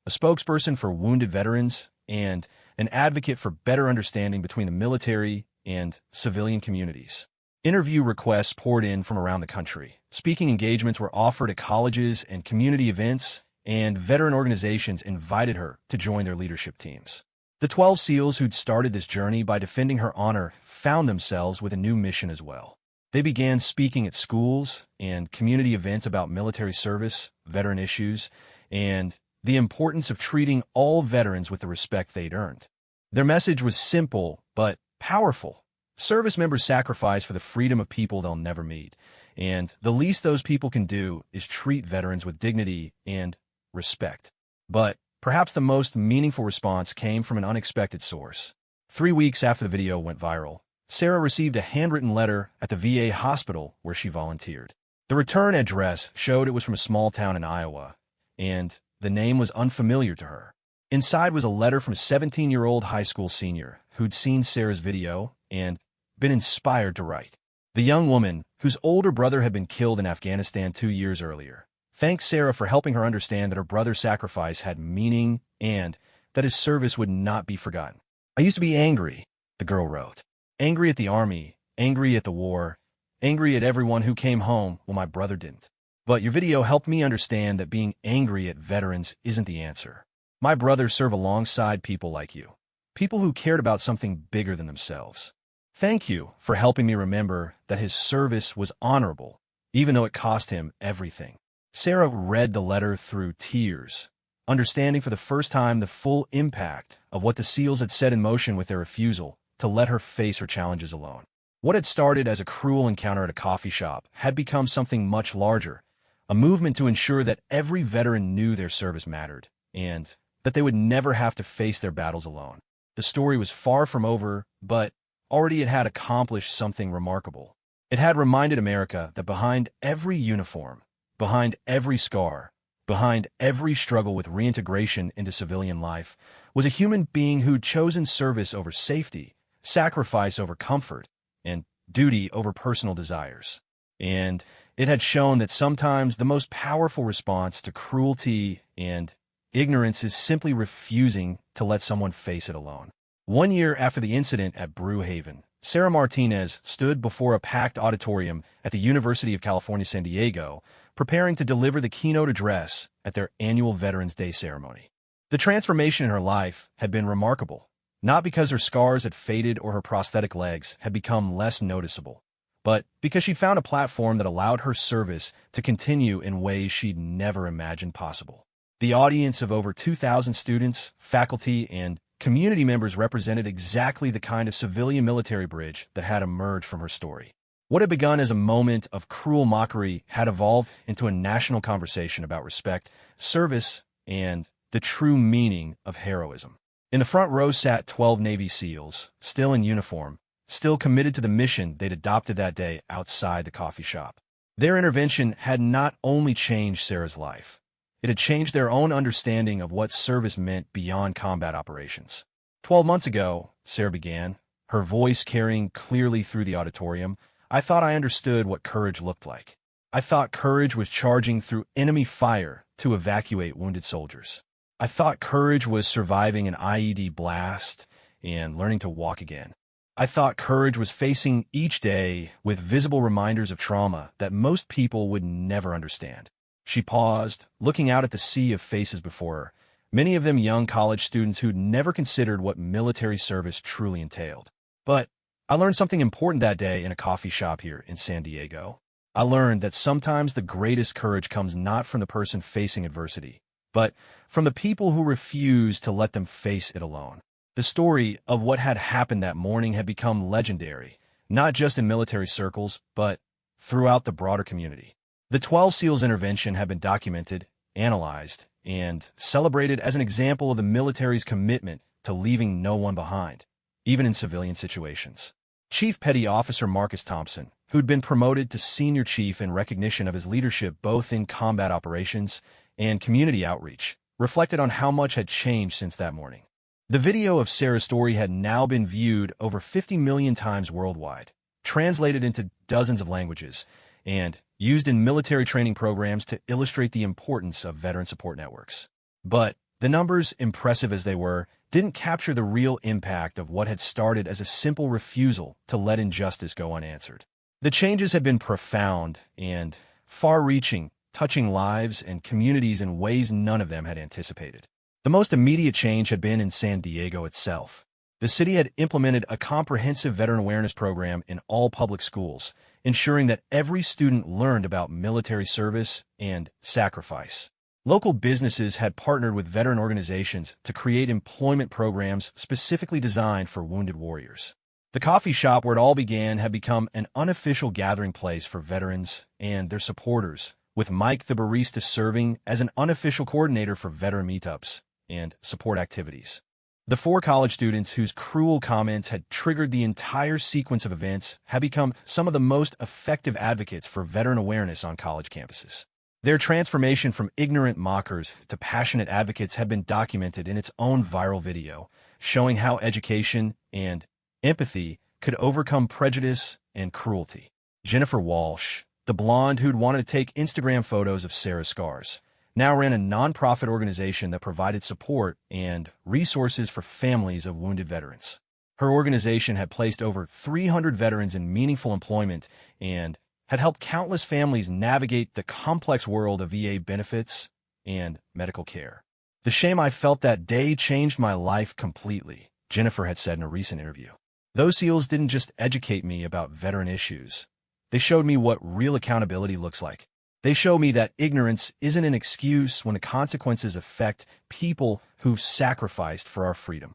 a spokesperson for wounded veterans and an advocate for better understanding between the military and civilian communities. Interview requests poured in from around the country. Speaking engagements were offered at colleges and community events, and veteran organizations invited her to join their leadership teams. The 12 SEALs who'd started this journey by defending her honor found themselves with a new mission as well. They began speaking at schools and community events about military service, veteran issues, and the importance of treating all veterans with the respect they'd earned. Their message was simple but powerful. Service members sacrifice for the freedom of people they'll never meet, and the least those people can do is treat veterans with dignity and respect. But perhaps the most meaningful response came from an unexpected source. 3 weeks after the video went viral, Sarah received a handwritten letter at the VA hospital where she volunteered. The return address showed it was from a small town in Iowa, and the name was unfamiliar to her. Inside was a letter from a 17-year-old high school senior who'd seen Sarah's video and been inspired to write. The young woman, whose older brother had been killed in Afghanistan 2 years earlier, thanked Sarah for helping her understand that her brother's sacrifice had meaning and that his service would not be forgotten. "I used to be angry," the girl wrote. "Angry at the army, angry at the war, angry at everyone who came home while my brother didn't. But your video helped me understand that being angry at veterans isn't the answer. My brothers serve alongside people like you, people who cared about something bigger than themselves. Thank you for helping me remember that his service was honorable, even though it cost him everything." Sarah read the letter through tears, understanding for the first time the full impact of what the SEALs had set in motion with their refusal to let her face her challenges alone. What had started as a cruel encounter at a coffee shop had become something much larger, a movement to ensure that every veteran knew their service mattered, and that they would never have to face their battles alone. The story was far from over, but already it had accomplished something remarkable. It had reminded America that behind every uniform, behind every scar, behind every struggle with reintegration into civilian life, was a human being who'd chosen service over safety, sacrifice over comfort, and duty over personal desires. And it had shown that sometimes the most powerful response to cruelty and ignorance is simply refusing to let someone face it alone. 1 year after the incident at Brewhaven, Sarah Martinez stood before a packed auditorium at the University of California, San Diego, preparing to deliver the keynote address at their annual Veterans Day ceremony. The transformation in her life had been remarkable, not because her scars had faded or her prosthetic legs had become less noticeable, but because she'd found a platform that allowed her service to continue in ways she'd never imagined possible. The audience of over 2,000 students, faculty, and community members represented exactly the kind of civilian military bridge that had emerged from her story. What had begun as a moment of cruel mockery had evolved into a national conversation about respect, service, and the true meaning of heroism. In the front row sat 12 Navy SEALs, still in uniform, still committed to the mission they'd adopted that day outside the coffee shop. Their intervention had not only changed Sarah's life, it had changed their own understanding of what service meant beyond combat operations. 12 months ago, Sarah began, her voice carrying clearly through the auditorium, I thought I understood what courage looked like. I thought courage was charging through enemy fire to evacuate wounded soldiers. I thought courage was surviving an IED blast and learning to walk again. I thought courage was facing each day with visible reminders of trauma that most people would never understand. She paused, looking out at the sea of faces before her, many of them young college students who'd never considered what military service truly entailed. But I learned something important that day in a coffee shop here in San Diego. I learned that sometimes the greatest courage comes not from the person facing adversity, but from the people who refuse to let them face it alone. The story of what had happened that morning had become legendary, not just in military circles, but throughout the broader community. The 12 SEALs intervention had been documented, analyzed, and celebrated as an example of the military's commitment to leaving no one behind, even in civilian situations. Chief Petty Officer Marcus Thompson, who'd been promoted to senior chief in recognition of his leadership both in combat operations and community outreach, reflected on how much had changed since that morning. The video of Sarah's story had now been viewed over 50 million times worldwide, translated into dozens of languages, and used in military training programs to illustrate the importance of veteran support networks. But the numbers, impressive as they were, didn't capture the real impact of what had started as a simple refusal to let injustice go unanswered. The changes had been profound and far-reaching, touching lives and communities in ways none of them had anticipated. The most immediate change had been in San Diego itself. The city had implemented a comprehensive veteran awareness program in all public schools, ensuring that every student learned about military service and sacrifice. Local businesses had partnered with veteran organizations to create employment programs specifically designed for wounded warriors. The coffee shop where it all began had become an unofficial gathering place for veterans and their supporters, with Mike the barista serving as an unofficial coordinator for veteran meetups and support activities. The 4 college students whose cruel comments had triggered the entire sequence of events had become some of the most effective advocates for veteran awareness on college campuses. Their transformation from ignorant mockers to passionate advocates had been documented in its own viral video, showing how education and empathy could overcome prejudice and cruelty. Jennifer Walsh, the blonde who'd wanted to take Instagram photos of Sarah's scars, now ran a nonprofit organization that provided support and resources for families of wounded veterans. Her organization had placed over 300 veterans in meaningful employment and had helped countless families navigate the complex world of VA benefits and medical care. The shame I felt that day changed my life completely, Jennifer had said in a recent interview. Those SEALs didn't just educate me about veteran issues. They showed me what real accountability looks like. They show me that ignorance isn't an excuse when the consequences affect people who've sacrificed for our freedom.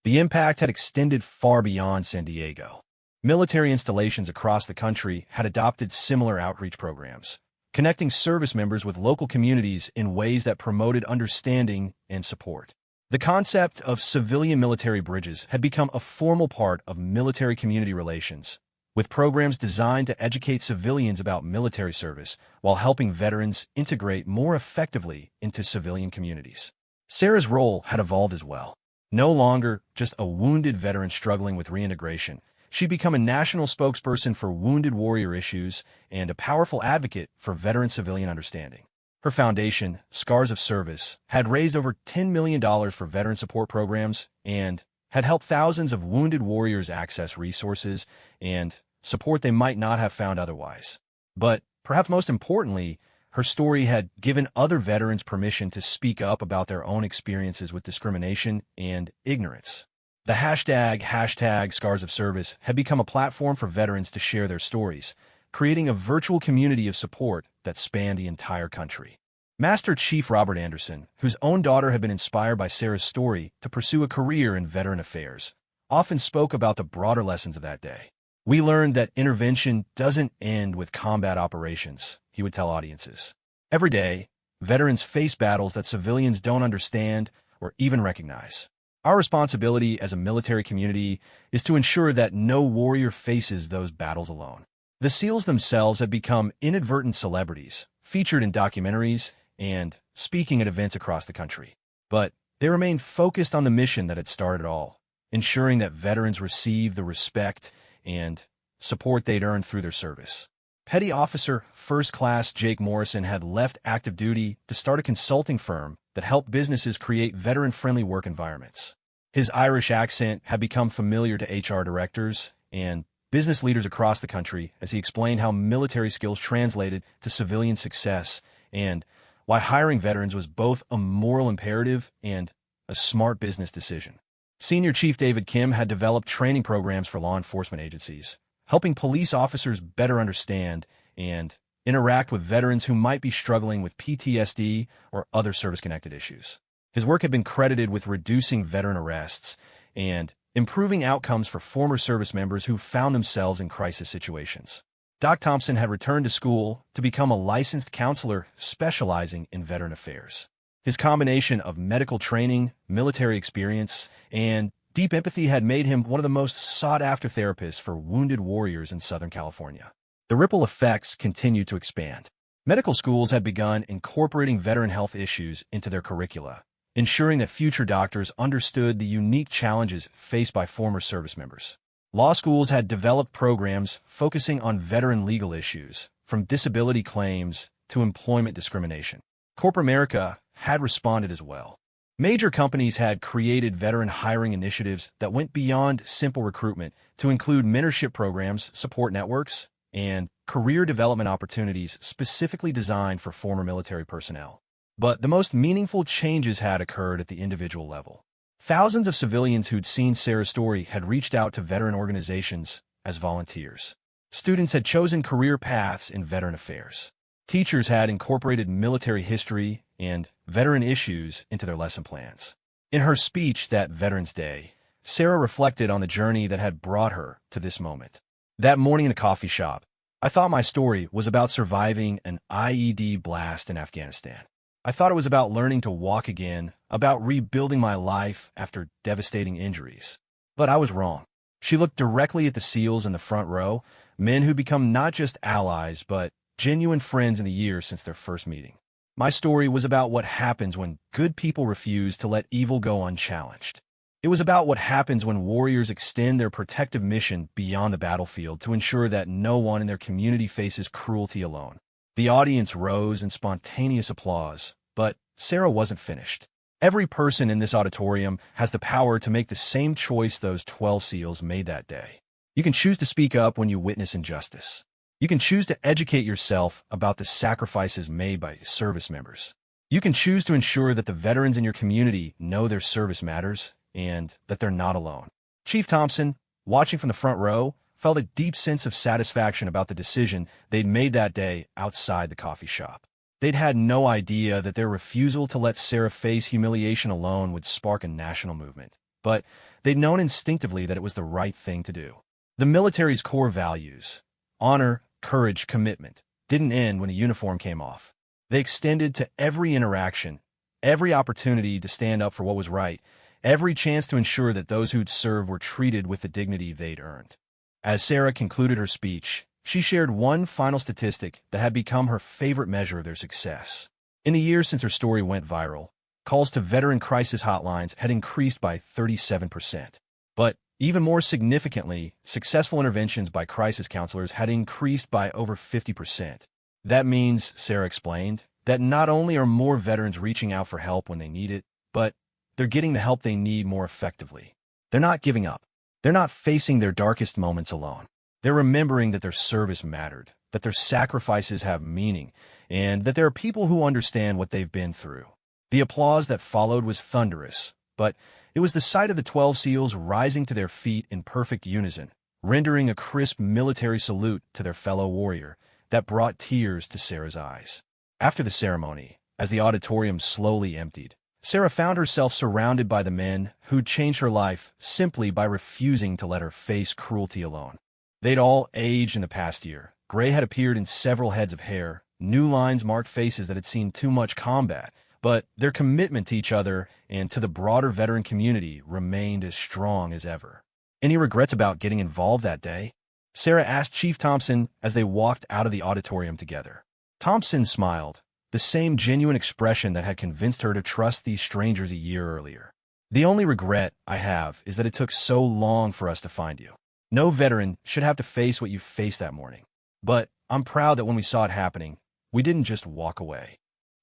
The impact had extended far beyond San Diego. Military installations across the country had adopted similar outreach programs, connecting service members with local communities in ways that promoted understanding and support. The concept of civilian-military bridges had become a formal part of military-community relations, with programs designed to educate civilians about military service while helping veterans integrate more effectively into civilian communities. Sarah's role had evolved as well. No longer just a wounded veteran struggling with reintegration, she'd become a national spokesperson for wounded warrior issues and a powerful advocate for veteran-civilian understanding. Her foundation, Scars of Service, had raised over $10 million for veteran support programs and had helped thousands of wounded warriors access resources and support they might not have found otherwise. But perhaps most importantly, her story had given other veterans permission to speak up about their own experiences with discrimination and ignorance. The hashtag Scars of Service had become a platform for veterans to share their stories, creating a virtual community of support that spanned the entire country. Master Chief Robert Anderson, whose own daughter had been inspired by Sarah's story to pursue a career in veteran affairs, often spoke about the broader lessons of that day. We learned that intervention doesn't end with combat operations, he would tell audiences. Every day, veterans face battles that civilians don't understand or even recognize. Our responsibility as a military community is to ensure that no warrior faces those battles alone. The SEALs themselves have become inadvertent celebrities, featured in documentaries and speaking at events across the country. But they remained focused on the mission that had started it all, ensuring that veterans receive the respect and support they'd earned through their service. Petty Officer First Class Jake Morrison had left active duty to start a consulting firm that helped businesses create veteran-friendly work environments. His Irish accent had become familiar to HR directors and business leaders across the country as he explained how military skills translated to civilian success and why hiring veterans was both a moral imperative and a smart business decision. Senior Chief David Kim had developed training programs for law enforcement agencies, helping police officers better understand and interact with veterans who might be struggling with PTSD or other service-connected issues. His work had been credited with reducing veteran arrests and improving outcomes for former service members who found themselves in crisis situations. Doc Thompson had returned to school to become a licensed counselor specializing in veteran affairs. His combination of medical training, military experience, and deep empathy had made him one of the most sought-after therapists for wounded warriors in Southern California. The ripple effects continued to expand. Medical schools had begun incorporating veteran health issues into their curricula, ensuring that future doctors understood the unique challenges faced by former service members. Law schools had developed programs focusing on veteran legal issues, from disability claims to employment discrimination. Corporate America had responded as well. Major companies had created veteran hiring initiatives that went beyond simple recruitment to include mentorship programs, support networks, and career development opportunities specifically designed for former military personnel. But the most meaningful changes had occurred at the individual level. Thousands of civilians who'd seen Sarah's story had reached out to veteran organizations as volunteers. Students had chosen career paths in veteran affairs. Teachers had incorporated military history and veteran issues into their lesson plans. In her speech that Veterans Day, Sarah reflected on the journey that had brought her to this moment. That morning in the coffee shop, I thought my story was about surviving an IED blast in Afghanistan. I thought it was about learning to walk again, about rebuilding my life after devastating injuries. But I was wrong. She looked directly at the SEALs in the front row, men who'd become not just allies, but genuine friends in the years since their first meeting. My story was about what happens when good people refuse to let evil go unchallenged. It was about what happens when warriors extend their protective mission beyond the battlefield to ensure that no one in their community faces cruelty alone. The audience rose in spontaneous applause, but Sarah wasn't finished. Every person in this auditorium has the power to make the same choice those 12 SEALs made that day. You can choose to speak up when you witness injustice. You can choose to educate yourself about the sacrifices made by service members. You can choose to ensure that the veterans in your community know their service matters and that they're not alone. Chief Thompson, watching from the front row, felt a deep sense of satisfaction about the decision they'd made that day outside the coffee shop. They'd had no idea that their refusal to let Sarah face humiliation alone would spark a national movement, but they'd known instinctively that it was the right thing to do. The military's core values, honor, courage, commitment, didn't end when the uniform came off. They extended to every interaction, every opportunity to stand up for what was right, every chance to ensure that those who'd served were treated with the dignity they'd earned. As Sarah concluded her speech, she shared one final statistic that had become her favorite measure of their success. In the years since her story went viral, calls to veteran crisis hotlines had increased by 37%. But even more significantly, successful interventions by crisis counselors had increased by over 50%. That means, Sarah explained, that not only are more veterans reaching out for help when they need it, but they're getting the help they need more effectively. They're not giving up. They're not facing their darkest moments alone. They're remembering that their service mattered, that their sacrifices have meaning, and that there are people who understand what they've been through. The applause that followed was thunderous, but it was the sight of the 12 SEALs rising to their feet in perfect unison, rendering a crisp military salute to their fellow warrior, that brought tears to Sarah's eyes. After the ceremony, as the auditorium slowly emptied, Sarah found herself surrounded by the men who'd changed her life simply by refusing to let her face cruelty alone. They'd all aged in the past year. Gray had appeared in several heads of hair. New lines marked faces that had seen too much combat. But their commitment to each other and to the broader veteran community remained as strong as ever. Any regrets about getting involved that day? Sarah asked Chief Thompson as they walked out of the auditorium together. Thompson smiled, the same genuine expression that had convinced her to trust these strangers a year earlier. The only regret I have is that it took so long for us to find you. No veteran should have to face what you faced that morning. But I'm proud that when we saw it happening, we didn't just walk away.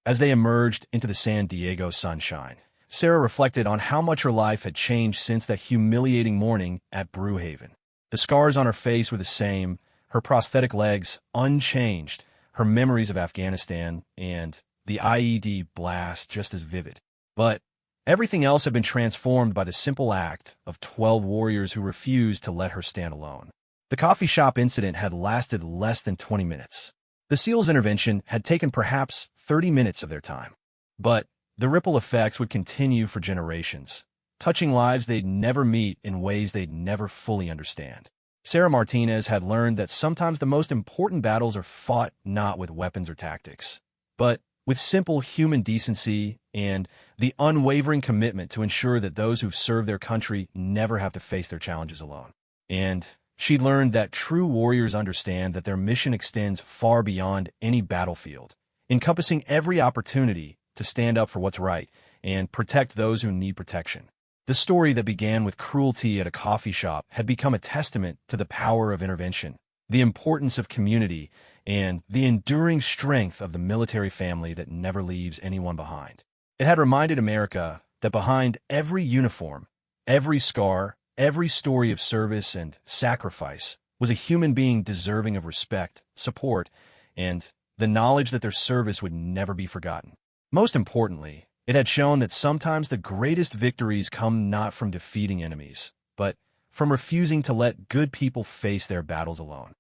As they emerged into the San Diego sunshine, Sarah reflected on how much her life had changed since that humiliating morning at Brewhaven. The scars on her face were the same, her prosthetic legs unchanged, her memories of Afghanistan and the IED blast just as vivid. But everything else had been transformed by the simple act of 12 warriors who refused to let her stand alone. The coffee shop incident had lasted less than 20 minutes. The SEALs' intervention had taken perhaps 30 minutes of their time. But the ripple effects would continue for generations, touching lives they'd never meet in ways they'd never fully understand. Sarah Martinez had learned that sometimes the most important battles are fought not with weapons or tactics, but with simple human decency and the unwavering commitment to ensure that those who've served their country never have to face their challenges alone. And she learned that true warriors understand that their mission extends far beyond any battlefield, encompassing every opportunity to stand up for what's right and protect those who need protection. The story that began with cruelty at a coffee shop had become a testament to the power of intervention, the importance of community, and the enduring strength of the military family that never leaves anyone behind. It had reminded America that behind every uniform, every scar, every story of service and sacrifice was a human being deserving of respect, support, and the knowledge that their service would never be forgotten. Most importantly, it had shown that sometimes the greatest victories come not from defeating enemies, but from refusing to let good people face their battles alone.